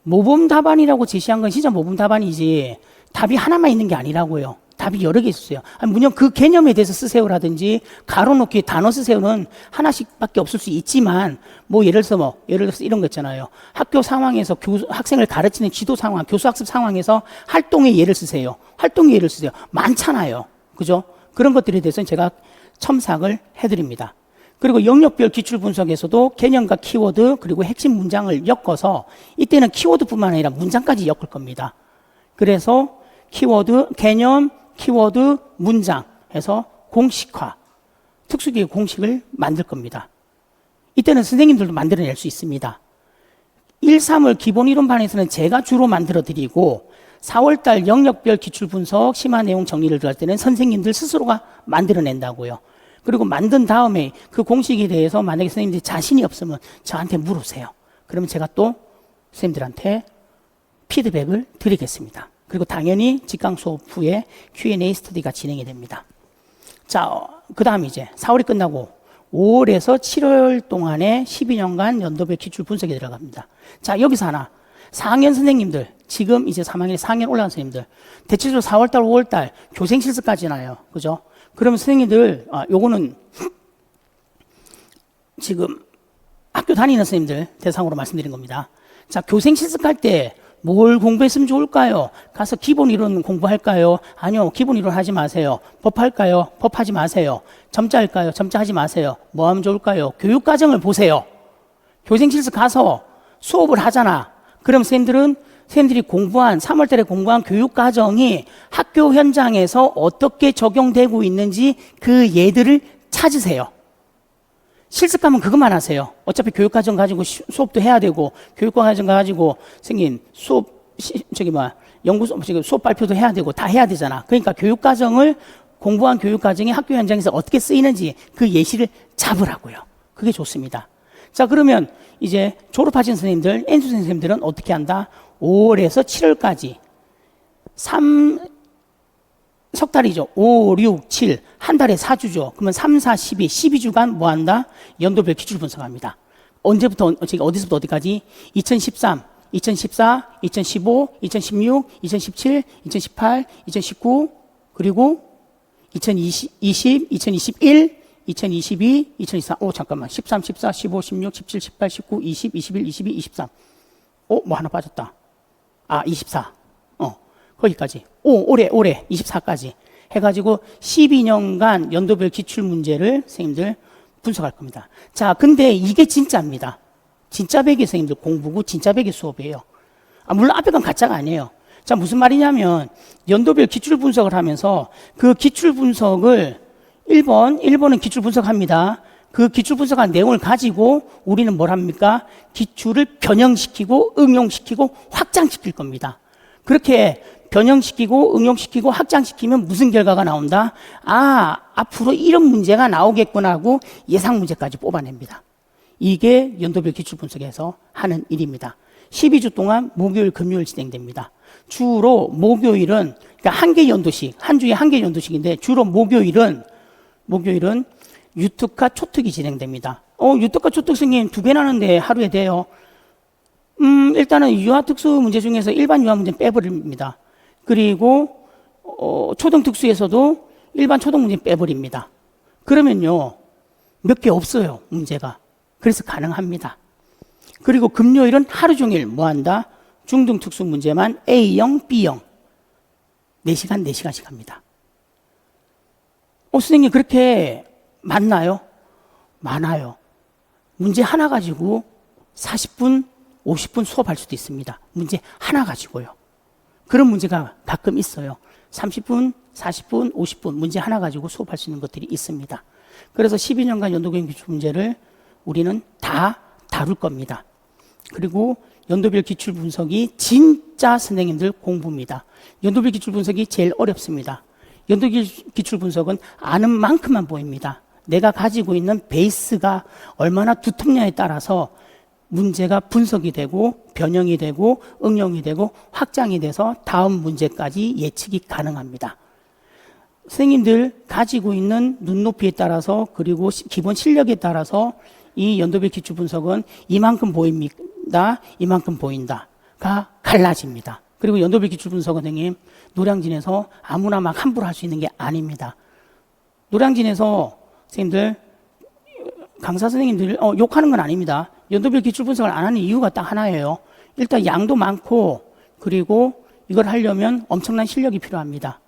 모범 답안이라고 제시한 건 진짜 모범 답안이지 답이 하나만 있는 게 아니라고요. 답이 여러 개 있어요. 물론 그 개념에 대해서 쓰세요라든지 가로놓기 단어 쓰세요는 하나씩밖에 없을 수 있지만 예를 들어서 이런 거 있잖아요. 학교 상황에서 학생을 가르치는 지도 상황, 교수 학습 상황에서 활동의 예를 쓰세요. 활동의 예를 쓰세요. 많잖아요. 그죠? 그런 것들에 대해서는 제가 첨삭을 해드립니다. 그리고 영역별 기출 분석에서도 개념과 키워드 그리고 핵심 문장을 엮어서 이때는 키워드뿐만 아니라 문장까지 엮을 겁니다. 그래서 키워드, 개념, 키워드, 문장 해서 공식화, 특수기획 공식을 만들 겁니다. 이때는 선생님들도 만들어낼 수 있습니다. 1, 3월 기본 이론반에서는 제가 주로 만들어 드리고 4월달 영역별 기출분석 심화 내용 정리를 들어갈 때는 선생님들 스스로가 만들어낸다고요. 그리고 만든 다음에 그 공식에 대해서 만약에 선생님들이 자신이 없으면 저한테 물으세요. 그러면 제가 또 선생님들한테 피드백을 드리겠습니다. 그리고 당연히 직강 수업 후에 Q&A 스터디가 진행이 됩니다. 자, 그 다음 이제 4월이 끝나고 5월에서 7월 동안에 12년간 연도별 기출 분석에 들어갑니다. 자, 여기서 하나. 4학년 선생님들, 지금 이제 3학년, 4학년 올라간 선생님들, 대체적으로 4월달, 5월달 교생 실습까지 나요. 그죠? 그러면 선생님들, 요거는 지금 학교 다니는 선생님들 대상으로 말씀드린 겁니다. 자, 교생 실습할 때 뭘 공부했으면 좋을까요? 가서 기본 이론 공부할까요? 아니요, 기본 이론 하지 마세요. 법할까요? 법하지 마세요. 점자할까요? 점자하지 마세요. 뭐 하면 좋을까요? 교육과정을 보세요. 교생 실습 가서 수업을 하잖아. 그럼 선생님들이 공부한 3월달에 공부한 교육과정이 학교 현장에서 어떻게 적용되고 있는지 그 예들을 찾으세요. 실습 가면 그것만 하세요. 어차피 교육과정 가지고 수업도 해야 되고, 교육과정 가지고 생긴 수업, 연구소, 수업 발표도 해야 되고, 다 해야 되잖아. 그러니까 교육과정을, 공부한 교육과정이 학교 현장에서 어떻게 쓰이는지 그 예시를 잡으라고요. 그게 좋습니다. 자, 그러면 이제 졸업하신 선생님들, N수 선생님들은 어떻게 한다? 5월에서 7월까지 석 달이죠. 5, 6, 7. 한 달에 4주죠. 그러면 3, 4, 12. 12주간 뭐 한다? 연도별 기출 분석합니다. 언제부터, 어디서부터 어디까지? 2013, 2014, 2015, 2016, 2017, 2018, 2019, 그리고 2020, 2021, 2022, 2024. 잠깐만. 13, 14, 15, 16, 17, 18, 19, 20, 21, 22, 23. 뭐 하나 빠졌다. 24. 거기까지. 올해 24까지 해가지고 12년간 연도별 기출 문제를 선생님들 분석할 겁니다. 자, 근데 이게 진짜입니다. 진짜 배기 선생님들 공부고 진짜 배기 수업이에요. 물론 앞에 건 가짜가 아니에요. 자, 무슨 말이냐면 연도별 기출 분석을 하면서 그 기출 분석을 1번은 기출 분석합니다. 그 기출 분석한 내용을 가지고 우리는 뭘 합니까? 기출을 변형시키고 응용시키고 확장시킬 겁니다. 그렇게 변형시키고 응용시키고 확장시키면 무슨 결과가 나온다? 앞으로 이런 문제가 나오겠구나 하고 예상 문제까지 뽑아냅니다. 이게 연도별 기출 분석에서 하는 일입니다. 12주 동안 목요일, 금요일 진행됩니다. 주로 목요일은, 그러니까 한 개 연도식, 한 주에 한 개 연도식인데 주로 목요일은 유특화 초특이 진행됩니다. 유특화 초특 선생님 2배 나는데 하루에 돼요. 일단은 유아특수 문제 중에서 일반 유아 문제는 빼버립니다. 그리고 초등특수에서도 일반 초등 문제 빼버립니다. 그러면요 몇 개 없어요 문제가. 그래서 가능합니다. 그리고 금요일은 하루 종일 뭐한다? 중등특수 문제만 A형, B형 4시간 4시간씩 합니다. 선생님 그렇게 많나요? 많아요. 문제 하나 가지고 40분, 50분 수업할 수도 있습니다. 문제 하나 가지고요. 그런 문제가 가끔 있어요. 30분, 40분, 50분 문제 하나 가지고 수업할 수 있는 것들이 있습니다. 그래서 12년간 연도교육 기출 문제를 우리는 다 다룰 겁니다. 그리고 연도별 기출 분석이 진짜 선생님들 공부입니다. 연도별 기출 분석이 제일 어렵습니다. 연도별 기출 분석은 아는 만큼만 보입니다. 내가 가지고 있는 베이스가 얼마나 두텁냐에 따라서 문제가 분석이 되고 변형이 되고 응용이 되고 확장이 돼서 다음 문제까지 예측이 가능합니다. 선생님들 가지고 있는 눈높이에 따라서 그리고 기본 실력에 따라서 이 연도별 기출 분석은 이만큼 보입니다. 이만큼 보인다가 갈라집니다. 그리고 연도별 기출 분석은 선생님 노량진에서 아무나 막 함부로 할 수 있는 게 아닙니다. 노량진에서 선생님들 강사 선생님들 욕하는 건 아닙니다. 연도별 기출 분석을 안 하는 이유가 딱 하나예요. 일단 양도 많고 그리고 이걸 하려면 엄청난 실력이 필요합니다.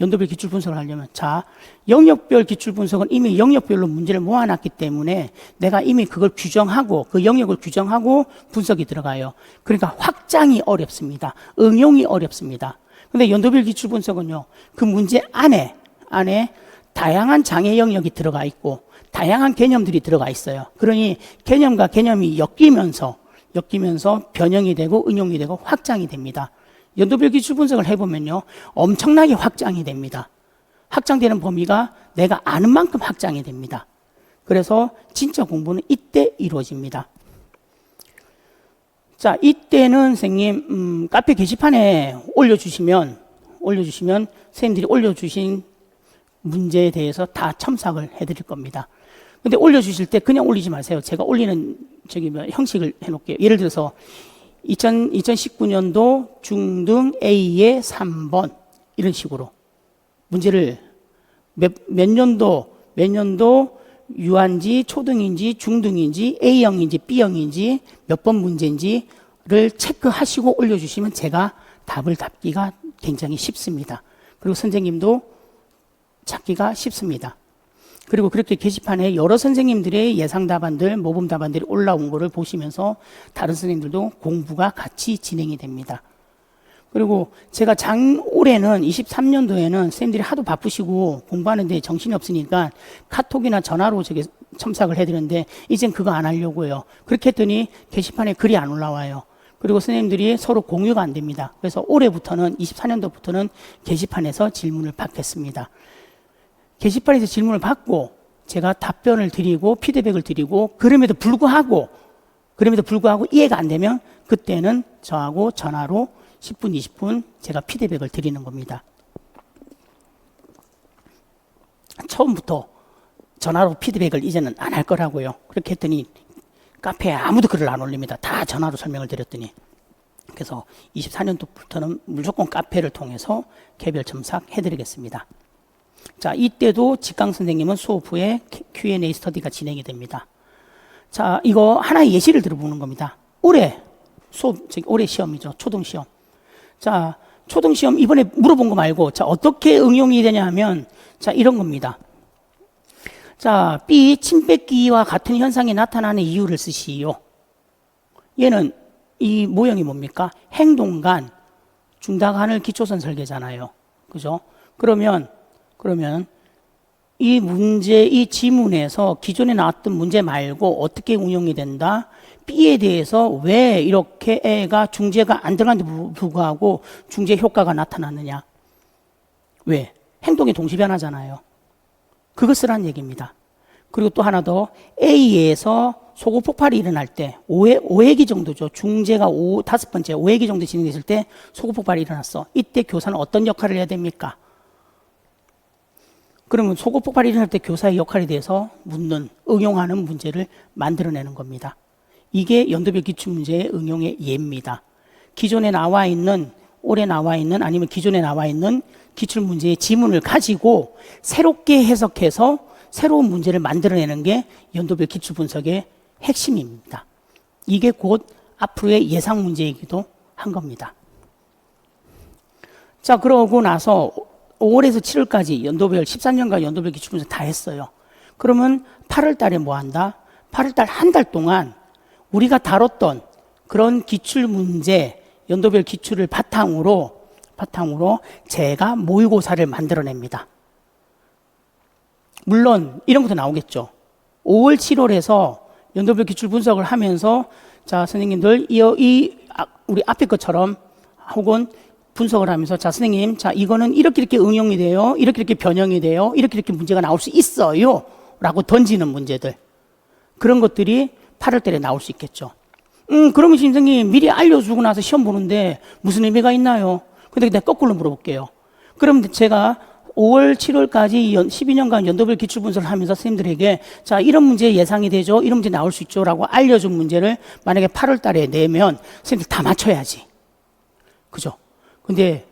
연도별 기출 분석을 하려면. 자, 영역별 기출 분석은 이미 영역별로 문제를 모아놨기 때문에 내가 이미 그걸 규정하고 그 영역을 규정하고 분석이 들어가요. 그러니까 확장이 어렵습니다. 응용이 어렵습니다. 근데 연도별 기출 분석은요, 그 문제 안에 다양한 장애 영역이 들어가 있고 다양한 개념들이 들어가 있어요. 그러니 개념과 개념이 엮이면서 엮이면서 변형이 되고 응용이 되고 확장이 됩니다. 연도별 기출 분석을 해보면요, 엄청나게 확장이 됩니다. 확장되는 범위가 내가 아는 만큼 확장이 됩니다. 그래서 진짜 공부는 이때 이루어집니다. 자, 이때는 선생님 카페 게시판에 올려주시면 선생님들이 올려주신 문제에 대해서 다 첨삭을 해드릴 겁니다. 근데 올려주실 때 그냥 올리지 마세요. 제가 올리는 형식을 해놓을게요. 예를 들어서 2019년도 중등 A의 3번 이런 식으로 문제를 몇 년도 유한지 초등인지 중등인지 A형인지 B형인지 몇 번 문제인지를 체크하시고 올려주시면 제가 답을 답기가 굉장히 쉽습니다. 그리고 선생님도 찾기가 쉽습니다. 그리고 그렇게 게시판에 여러 선생님들의 예상 답안들, 모범 답안들이 올라온 거를 보시면서 다른 선생님들도 공부가 같이 진행이 됩니다. 그리고 제가 올해는 23년도에는 선생님들이 하도 바쁘시고 공부하는데 정신이 없으니까 카톡이나 전화로 첨삭을 해드렸는데 이젠 그거 안 하려고요. 그렇게 했더니 게시판에 글이 안 올라와요. 그리고 선생님들이 서로 공유가 안 됩니다. 그래서 올해부터는 24년도부터는 게시판에서 질문을 받겠습니다. 게시판에서 질문을 받고 제가 답변을 드리고 피드백을 드리고 그럼에도 불구하고 이해가 안 되면 그때는 저하고 전화로 10분, 20분 제가 피드백을 드리는 겁니다. 처음부터 전화로 피드백을 이제는 안 할 거라고요. 그렇게 했더니 카페에 아무도 글을 안 올립니다. 다 전화로 설명을 드렸더니. 그래서 24년도부터는 무조건 카페를 통해서 개별 첨삭 해드리겠습니다. 자, 이때도 직강 선생님은 수업 후에 Q&A 스터디가 진행이 됩니다. 자, 이거 하나의 예시를 들어보는 겁니다. 올해 시험이죠. 초등시험. 자, 초등시험 이번에 물어본 거 말고, 자, 어떻게 응용이 되냐 하면, 자, 이런 겁니다. 자, B, 침 뱉기와 같은 현상이 나타나는 이유를 쓰시오. 얘는 이 모형이 뭡니까? 행동간, 중다간을 기초선 설계잖아요. 그죠? 그러면 이 지문에서 기존에 나왔던 문제 말고 어떻게 운용이 된다? B에 대해서 왜 이렇게 애가 중재가 안 들어간데도 불구하고 중재 효과가 나타났느냐? 왜? 행동이 동시 변하잖아요. 그거 쓰라는 얘기입니다. 그리고 또 하나 더, A에서 소고 폭발이 일어날 때 5회기 정도죠. 중재가 5번째 5회기 정도 진행됐을 때 소고 폭발이 일어났어. 이때 교사는 어떤 역할을 해야 됩니까? 그러면 소고 폭발이 일어날 때 교사의 역할에 대해서 응용하는 문제를 만들어내는 겁니다. 이게 연도별 기출문제의 응용의 예입니다. 기존에 나와 있는, 올해 나와 있는 아니면 기존에 나와 있는 기출문제의 지문을 가지고 새롭게 해석해서 새로운 문제를 만들어내는 게 연도별 기출분석의 핵심입니다. 이게 곧 앞으로의 예상 문제이기도 한 겁니다. 자, 그러고 나서 5월에서 7월까지 13년간 연도별 기출분석 다 했어요. 그러면 8월 달에 뭐 한다? 8월 달 한 달 동안 우리가 다뤘던 그런 기출문제, 연도별 기출을 바탕으로 제가 모의고사를 만들어냅니다. 물론 이런 것도 나오겠죠. 5월, 7월에서 연도별 기출 분석을 하면서 자, 선생님들 우리 앞에 것처럼 혹은 분석을 하면서 자, 선생님, 자, 이거는 이렇게 응용이 돼요. 이렇게 변형이 돼요. 이렇게 문제가 나올 수 있어요. 라고 던지는 문제들. 그런 것들이 8월 달에 나올 수 있겠죠. 그러면 선생님 미리 알려주고 나서 시험 보는데 무슨 의미가 있나요? 근데 내가 거꾸로 물어볼게요. 그럼 제가 5월, 7월까지 12년간 연도별 기출분석을 하면서 선생님들에게 자, 이런 문제 예상이 되죠. 이런 문제 나올 수 있죠. 라고 알려준 문제를 만약에 8월 달에 내면 선생님들 다 맞춰야지. 그죠? 근데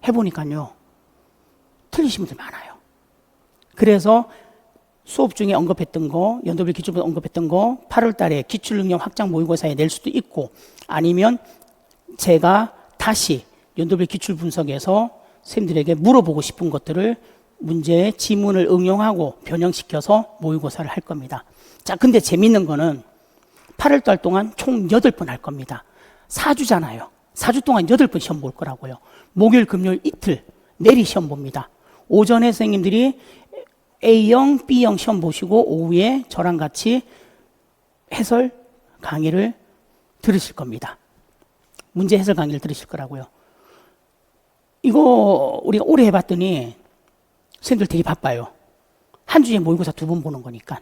해보니까요, 틀리신 분들 많아요. 그래서 수업 중에 언급했던 거, 연도별 기출분석 언급했던 거 8월 달에 기출능력 확장 모의고사에 낼 수도 있고 아니면 제가 다시 연도별 기출분석에서 선생님들에게 물어보고 싶은 것들을 문제의 지문을 응용하고 변형시켜서 모의고사를 할 겁니다. 자, 근데 재밌는 거는 8월 달 동안 총 8번 할 겁니다. 4주잖아요. 4주 동안 8번 시험 볼 거라고요. 목요일, 금요일 이틀 내리 시험 봅니다. 오전에 선생님들이 A형, B형 시험 보시고 오후에 저랑 같이 해설 강의를 들으실 겁니다. 문제 해설 강의를 들으실 거라고요. 이거 우리가 오래 해봤더니 선생님들 되게 바빠요. 한 주에 모의고사 2번 보는 거니까.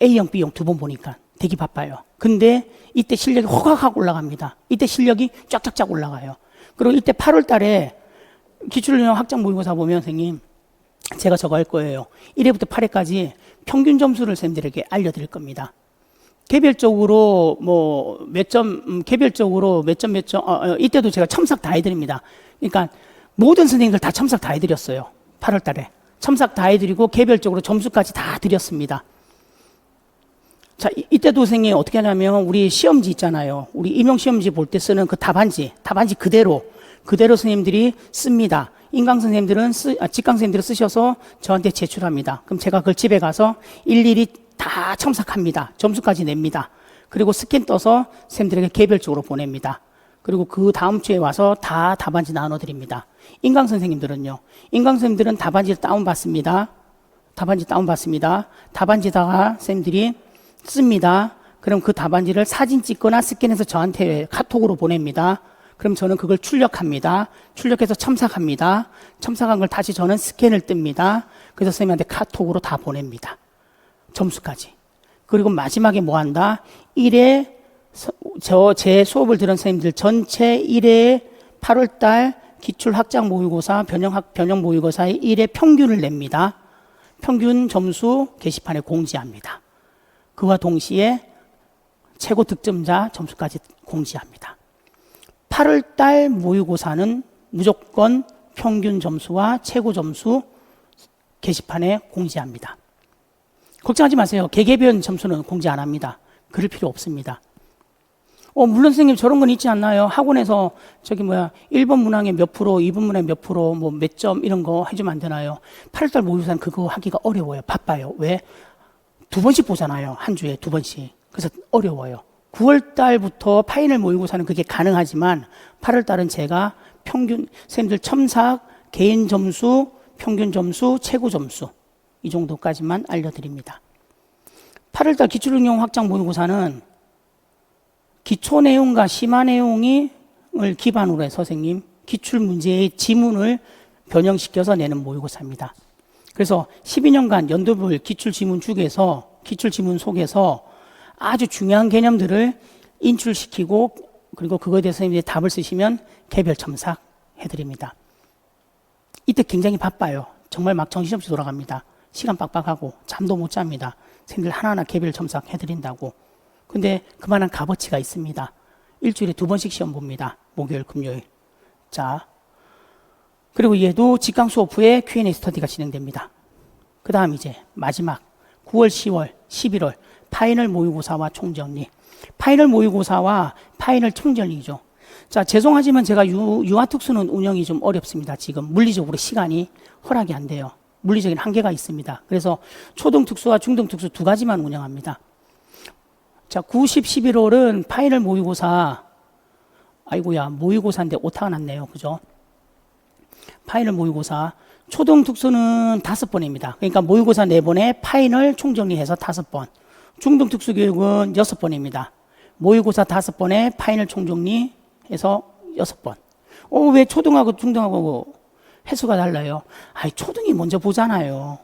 A형, B형 2번 보니까 되게 바빠요. 근데 이때 실력이 호각하고 올라갑니다. 이때 실력이 쫙쫙쫙 올라가요. 그리고 이때 8월 달에 기출능력 확장 모의고사 보면 선생님 제가 저거 할 거예요. 1회부터 8회까지 평균 점수를 선생님들에게 알려드릴 겁니다. 개별적으로 개별적으로 몇 점, 이때도 제가 첨삭 다 해드립니다. 그러니까 모든 선생님들 다 첨삭 다 해드렸어요. 8월 달에. 첨삭 다 해드리고 개별적으로 점수까지 다 드렸습니다. 자, 이때도 선생님 어떻게 하냐면 우리 시험지 있잖아요. 우리 임용시험지 볼 때 쓰는 그 답안지 그대로 선생님들이 씁니다. 인강 선생님들은 직강 선생님들은 쓰셔서 저한테 제출합니다. 그럼 제가 그걸 집에 가서 일일이 다 첨삭합니다. 점수까지 냅니다. 그리고 스캔 떠서 선생님들에게 개별적으로 보냅니다. 그리고 그 다음 주에 와서 다 답안지 나눠드립니다. 인강 선생님들은요. 인강 선생님들은 답안지를 다운받습니다. 답안지다가 선생님들이 씁니다. 그럼 그 답안지를 사진 찍거나 스캔해서 저한테 카톡으로 보냅니다. 그럼 저는 그걸 출력합니다. 출력해서 첨삭합니다. 첨삭한 걸 다시 저는 스캔을 뜹니다. 그래서 선생님한테 카톡으로 다 보냅니다. 점수까지. 그리고 마지막에 뭐 한다? 1회, 제 수업을 들은 선생님들 전체 1회 8월달 기출 확장 모의고사, 변형 모의고사의 1회 평균을 냅니다. 평균 점수 게시판에 공지합니다. 그와 동시에 최고 득점자 점수까지 공지합니다. 8월달 모의고사는 무조건 평균 점수와 최고 점수 게시판에 공지합니다. 걱정하지 마세요. 개개별 점수는 공지 안 합니다. 그럴 필요 없습니다. 물론 선생님 저런 건 있지 않나요? 학원에서 1번 문항에 몇 프로, 2번 문항에 몇 프로, 몇 점 이런 거 해주면 안 되나요? 8월달 모의고사는 그거 하기가 어려워요. 바빠요. 왜? 2번씩 보잖아요. 한 주에 2번씩. 그래서 어려워요. 9월 달부터 파이널 모의고사는 그게 가능하지만 8월 달은 제가 평균, 선생님들 첨삭, 개인 점수, 평균 점수, 최고 점수 이 정도까지만 알려드립니다. 8월 달 기출응용 확장 모의고사는 기초 내용과 심화 내용을 기반으로 해서 선생님 기출 문제의 지문을 변형시켜서 내는 모의고사입니다. 그래서 12년간 연도별 기출 지문 속에서 아주 중요한 개념들을 인출시키고 그리고 그거에 대해서 이제 답을 쓰시면 개별 첨삭 해드립니다. 이때 굉장히 바빠요. 정말 막 정신없이 돌아갑니다. 시간 빡빡하고 잠도 못 잡니다. 선생님들 하나하나 개별 첨삭 해드린다고. 근데 그만한 값어치가 있습니다. 일주일에 2번씩 시험 봅니다. 목요일, 금요일. 자, 그리고 얘도 직강 수업 후에 Q&A 스터디가 진행됩니다. 그 다음 이제 마지막 9월, 10월, 11월 파이널 모의고사와 총정리. 파이널 모의고사와 파이널 총정리죠. 자, 죄송하지만 제가 유아특수는 운영이 좀 어렵습니다. 지금 물리적으로 시간이 허락이 안 돼요. 물리적인 한계가 있습니다. 그래서 초등특수와 중등특수 2가지만 운영합니다. 자, 9, 10, 11월은 파이널 모의고사, 모의고사인데 오타가 났네요. 그죠? 파이널 모의고사. 초등특수는 5번입니다. 그러니까 모의고사 4번에 파이널 총정리해서 5번. 중등특수교육은 6번입니다. 모의고사 5번에 파이널 총정리해서 6번. 왜 초등하고 중등하고 횟수가 달라요? 초등이 먼저 보잖아요.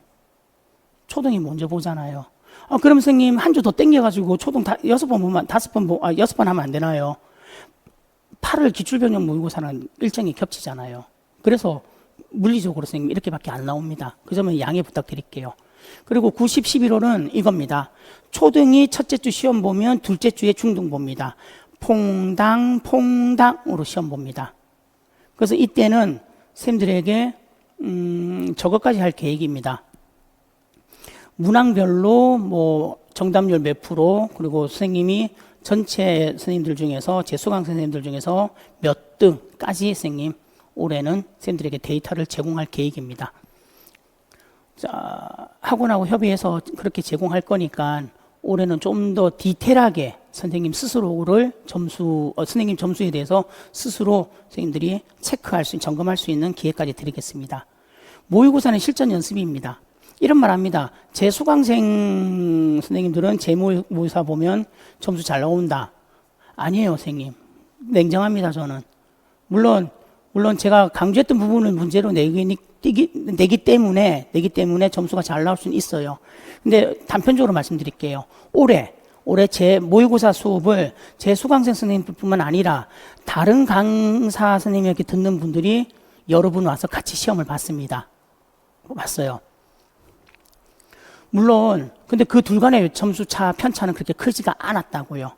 그럼 선생님 한 주 더 땡겨가지고 초등 6번 보면 6번 하면 안 되나요? 8월 기출변형 모의고사는 일정이 겹치잖아요. 그래서 물리적으로 선생님 이렇게밖에 안 나옵니다. 그 점은 양해 부탁드릴게요. 그리고 9, 10, 11월은 이겁니다. 초등이 첫째 주 시험 보면 둘째 주에 중등 봅니다. 퐁당으로 시험 봅니다. 그래서 이때는 선생님들에게 저것까지 할 계획입니다. 문항별로 정답률 몇 프로, 그리고 선생님이 전체 선생님들 중에서 재수강 선생님들 중에서 몇 등까지 선생님 올해는 선생님들에게 데이터를 제공할 계획입니다. 자, 학원하고 협의해서 그렇게 제공할 거니까 올해는 좀 더 디테일하게 선생님 스스로를 선생님 점수에 대해서 스스로 선생님들이 체크할 수, 점검할 수 있는 기회까지 드리겠습니다. 모의고사는 실전 연습입니다. 이런 말 합니다. 제 수강생 선생님들은 제 모의고사 보면 점수 잘 나온다. 아니에요, 선생님. 냉정합니다, 저는. 물론 제가 강조했던 부분을 문제로 내기 때문에 점수가 잘 나올 수는 있어요. 근데 단편적으로 말씀드릴게요. 올해 제 모의고사 수업을 제 수강생 선생님뿐만 아니라 다른 강사 선생님에게 듣는 분들이 여러 분 와서 같이 시험을 봤습니다. 봤어요. 물론 근데 그 둘 간의 점수 차 편차는 그렇게 크지가 않았다고요.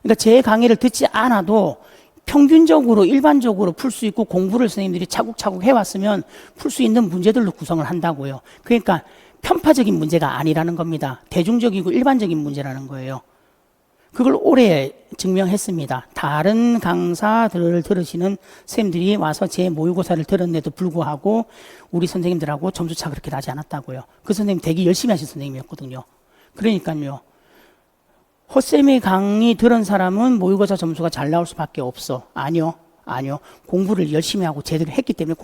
그러니까 제 강의를 듣지 않아도 평균적으로 일반적으로 풀 수 있고 공부를 선생님들이 차곡차곡 해왔으면 풀 수 있는 문제들로 구성을 한다고요. 그러니까 편파적인 문제가 아니라는 겁니다. 대중적이고 일반적인 문제라는 거예요. 그걸 올해 증명했습니다. 다른 강사들을 들으시는 선생님들이 와서 제 모의고사를 들었는데도 불구하고 우리 선생님들하고 점수차 그렇게 나지 않았다고요. 그 선생님 되게 열심히 하신 선생님이었거든요. 그러니까요. 허쌤의 강의 들은 사람은 모의고사 점수가 잘 나올 수밖에 없어. 아니요. 공부를 열심히 하고 제대로 했기 때문에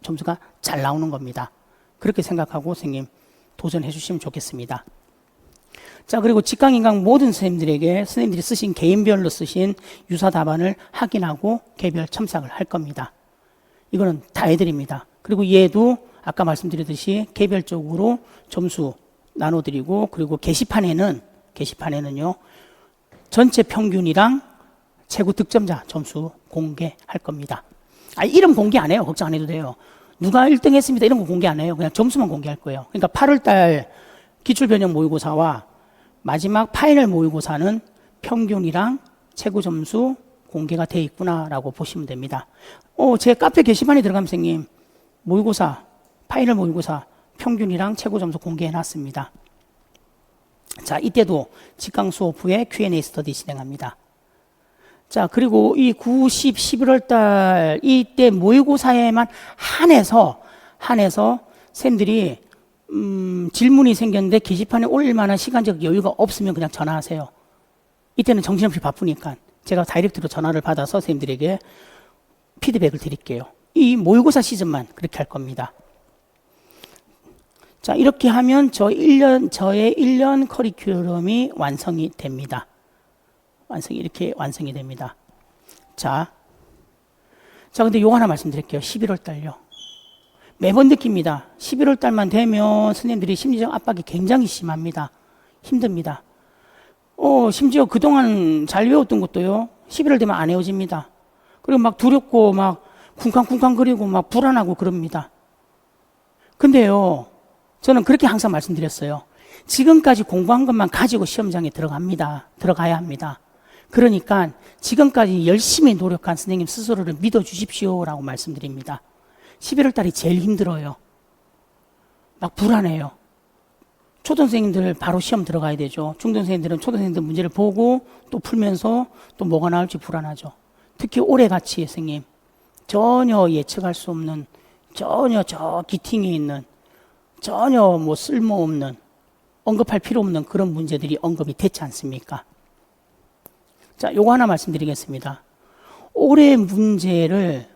점수가 잘 나오는 겁니다. 그렇게 생각하고 선생님 도전해 주시면 좋겠습니다. 자, 그리고 직강인강 모든 선생님들에게 선생님들이 쓰신 개인별로 쓰신 유사 답안을 확인하고 개별 첨삭을 할 겁니다. 이거는 다 해드립니다. 그리고 얘도 아까 말씀드렸듯이 개별적으로 점수 나눠드리고, 그리고 게시판에는요 전체 평균이랑 최고 득점자 점수 공개할 겁니다. 이름 공개 안 해요. 걱정 안 해도 돼요. 누가 1등 했습니다 이런 거 공개 안 해요. 그냥 점수만 공개할 거예요. 그러니까 8월달 기출변형 모의고사와 마지막 파이널 모의고사는 평균이랑 최고 점수 공개가 돼 있구나라고 보시면 됩니다. 제 카페 게시판에 들어가면 선생님 모의고사, 파이널 모의고사 평균이랑 최고 점수 공개해 놨습니다. 자, 이때도 직강 수업 후에 Q&A 스터디 진행합니다. 자, 그리고 이 9, 10, 11월 달 이때 모의고사에만 한해서 선생님들이 질문이 생겼는데 게시판에 올릴 만한 시간적 여유가 없으면 그냥 전화하세요. 이때는 정신없이 바쁘니까 제가 다이렉트로 전화를 받아서 선생님들에게 피드백을 드릴게요. 이 모의고사 시즌만 그렇게 할 겁니다. 자, 이렇게 하면 저의 1년 커리큘럼이 완성이 됩니다. 이렇게 완성이 됩니다. 자, 근데 요거 하나 말씀드릴게요. 11월 달요. 매번 느낍니다. 11월 달만 되면 선생님들이 심리적 압박이 굉장히 심합니다. 힘듭니다. 심지어 그동안 잘 외웠던 것도요, 11월 되면 안 외워집니다. 그리고 막 두렵고 막 쿵쾅쿵쾅거리고 막 불안하고 그럽니다. 근데요, 저는 그렇게 항상 말씀드렸어요. 지금까지 공부한 것만 가지고 시험장에 들어가야 합니다. 그러니까 지금까지 열심히 노력한 선생님 스스로를 믿어주십시오라고 말씀드립니다. 11월 달이 제일 힘들어요. 막 불안해요. 초등생님들 바로 시험 들어가야 되죠. 중등생들은 초등생들 문제를 보고 또 풀면서 또 뭐가 나올지 불안하죠. 특히 올해같이 선생님 전혀 예측할 수 없는, 전혀 저 기팅에 있는, 전혀 뭐 쓸모없는, 언급할 필요 없는 그런 문제들이 언급이 됐지 않습니까? 자, 요거 하나 말씀드리겠습니다. 올해 문제를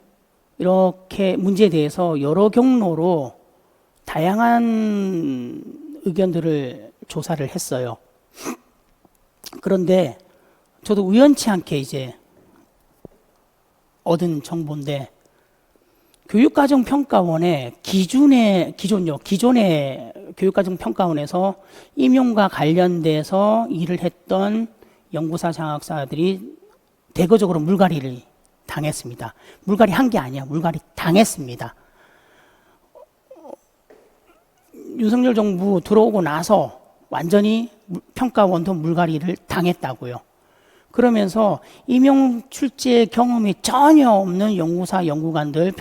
이렇게 문제에 대해서 여러 경로로 다양한 의견들을 조사를 했어요. 그런데 저도 우연치 않게 이제 얻은 정보인데, 교육과정평가원의 기존의 교육과정평가원에서 임용과 관련돼서 일을 했던 연구사 장학사들이 대거적으로 물갈이를 당했습니다. 물갈이 한 게 아니야. 물갈이 당했습니다. 윤석열 정부 들어오고 나서 완전히 평가원도 물갈이를 당했다고요. 그러면서 임용 출제 경험이 전혀 없는 연구사 연구관들,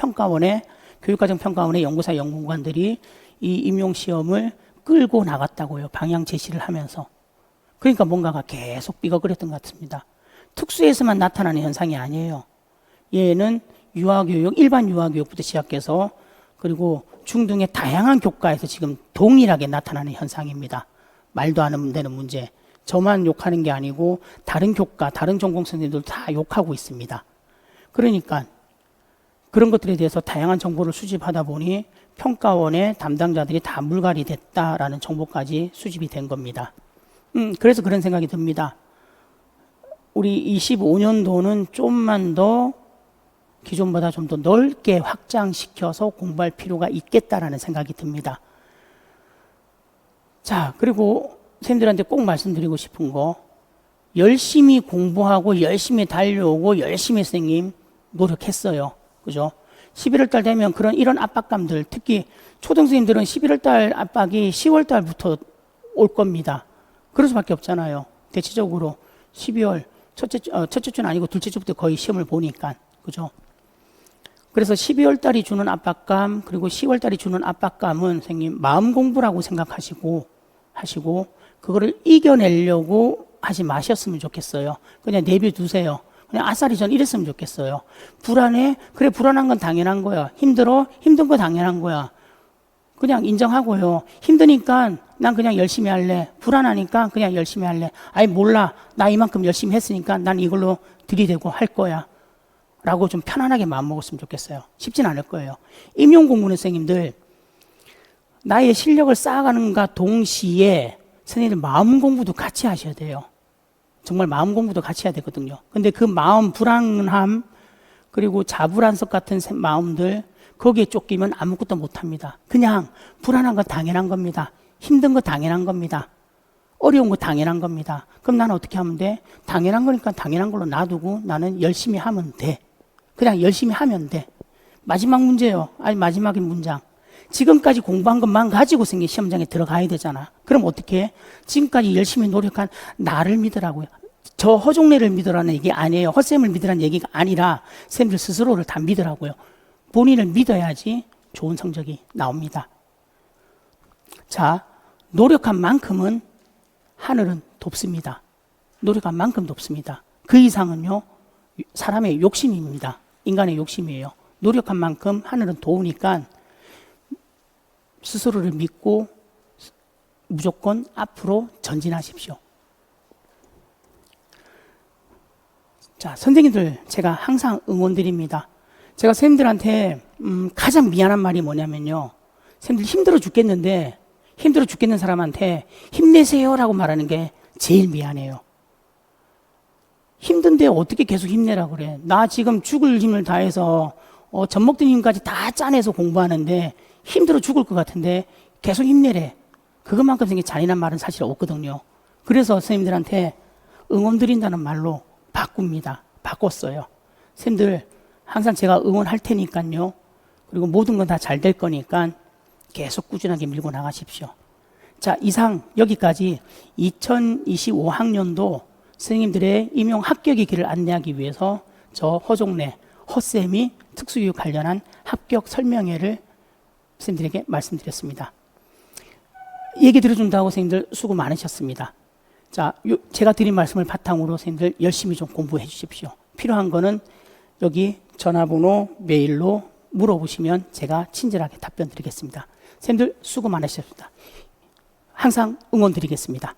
교육과정 평가원의 연구사 연구관들이 이 임용 시험을 끌고 나갔다고요. 방향 제시를 하면서. 그러니까 뭔가가 계속 삐걱거렸던 것 같습니다. 특수에서만 나타나는 현상이 아니에요. 얘는 유아교육, 일반 유아교육부터 시작해서 그리고 중등의 다양한 교과에서 지금 동일하게 나타나는 현상입니다. 말도 안 되는 문제. 저만 욕하는 게 아니고 다른 교과, 다른 전공 선생님들 다 욕하고 있습니다. 그러니까 그런 것들에 대해서 다양한 정보를 수집하다 보니 평가원의 담당자들이 다 물갈이 됐다라는 정보까지 수집이 된 겁니다. 그래서 그런 생각이 듭니다. 우리 25년도는 좀만 더 기존보다 좀 더 넓게 확장시켜서 공부할 필요가 있겠다라는 생각이 듭니다. 자, 그리고 선생님들한테 꼭 말씀드리고 싶은 거, 열심히 공부하고 열심히 달려오고 열심히 선생님 노력했어요. 그죠? 11월 달 되면 이런 압박감들, 특히 초등생님들은 11월 달 압박이 10월 달부터 올 겁니다. 그럴 수밖에 없잖아요. 대체적으로 12월 첫째 주는 아니고 둘째 주부터 거의 시험을 보니까. 그죠? 그래서 12월 달이 주는 압박감, 그리고 10월 달이 주는 압박감은 선생님 마음 공부라고 생각하시고 그거를 이겨내려고 하지 마셨으면 좋겠어요. 그냥 내비두세요. 그냥 아싸리 전 이랬으면 좋겠어요. 불안해? 그래, 불안한 건 당연한 거야. 힘들어? 힘든 거 당연한 거야. 그냥 인정하고요. 힘드니까 난 그냥 열심히 할래. 불안하니까 그냥 열심히 할래. 아이 몰라. 나 이만큼 열심히 했으니까 난 이걸로 들이대고 할 거야. 라고 좀 편안하게 마음먹었으면 좋겠어요. 쉽진 않을 거예요. 임용공무원 선생님들, 나의 실력을 쌓아가는가 동시에 선생님들 마음 공부도 같이 하셔야 돼요. 정말 마음 공부도 같이 해야 되거든요. 근데 그 마음 불안함, 그리고 자불안석 같은 마음들, 거기에 쫓기면 아무것도 못합니다. 그냥 불안한 건 당연한 겁니다. 힘든 거 당연한 겁니다. 어려운 거 당연한 겁니다. 그럼 나는 어떻게 하면 돼? 당연한 거니까 당연한 걸로 놔두고 나는 열심히 하면 돼. 그냥 열심히 하면 돼. 마지막 문제요. 아니, 마지막인 문장. 지금까지 공부한 것만 가지고 생긴 시험장에 들어가야 되잖아. 그럼 어떻게 해? 지금까지 열심히 노력한 나를 믿으라고요. 저 허종래를 믿으라는 얘기 아니에요. 헛쌤을 믿으라는 얘기가 아니라 쌤들 스스로를 다 믿으라고요. 본인을 믿어야지 좋은 성적이 나옵니다. 자, 노력한 만큼은 하늘은 돕습니다. 노력한 만큼 돕습니다. 그 이상은요, 사람의 욕심입니다. 인간의 욕심이에요. 노력한 만큼 하늘은 도우니까 스스로를 믿고 무조건 앞으로 전진하십시오. 자, 선생님들 제가 항상 응원드립니다. 제가 선생님들한테 가장 미안한 말이 뭐냐면요, 선생님들 힘들어 죽겠는데 힘들어 죽겠는 사람한테 힘내세요라고 말하는 게 제일 미안해요. 힘든데 어떻게 계속 힘내라고 그래. 나 지금 죽을 힘을 다해서 젖 먹던 힘까지 다 짜내서 공부하는데 힘들어 죽을 것 같은데 계속 힘내래. 그것만큼 생긴 잔인한 말은 사실 없거든요. 그래서 선생님들한테 응원 드린다는 말로 바꿨어요. 선생님들 항상 제가 응원할 테니까요. 그리고 모든 건 다 잘 될 거니까 계속 꾸준하게 밀고 나가십시오. 자, 이상 여기까지 2025학년도 선생님들의 임용 합격의 길을 안내하기 위해서 저 허종래, 허쌤이 특수교육 관련한 합격 설명회를 선생님들에게 말씀드렸습니다. 얘기 들어준다고 선생님들 수고 많으셨습니다. 자, 제가 드린 말씀을 바탕으로 선생님들 열심히 좀 공부해 주십시오. 필요한 거는 여기 전화번호, 메일로 물어보시면 제가 친절하게 답변 드리겠습니다. 선생님들 수고 많으셨습니다. 항상 응원 드리겠습니다.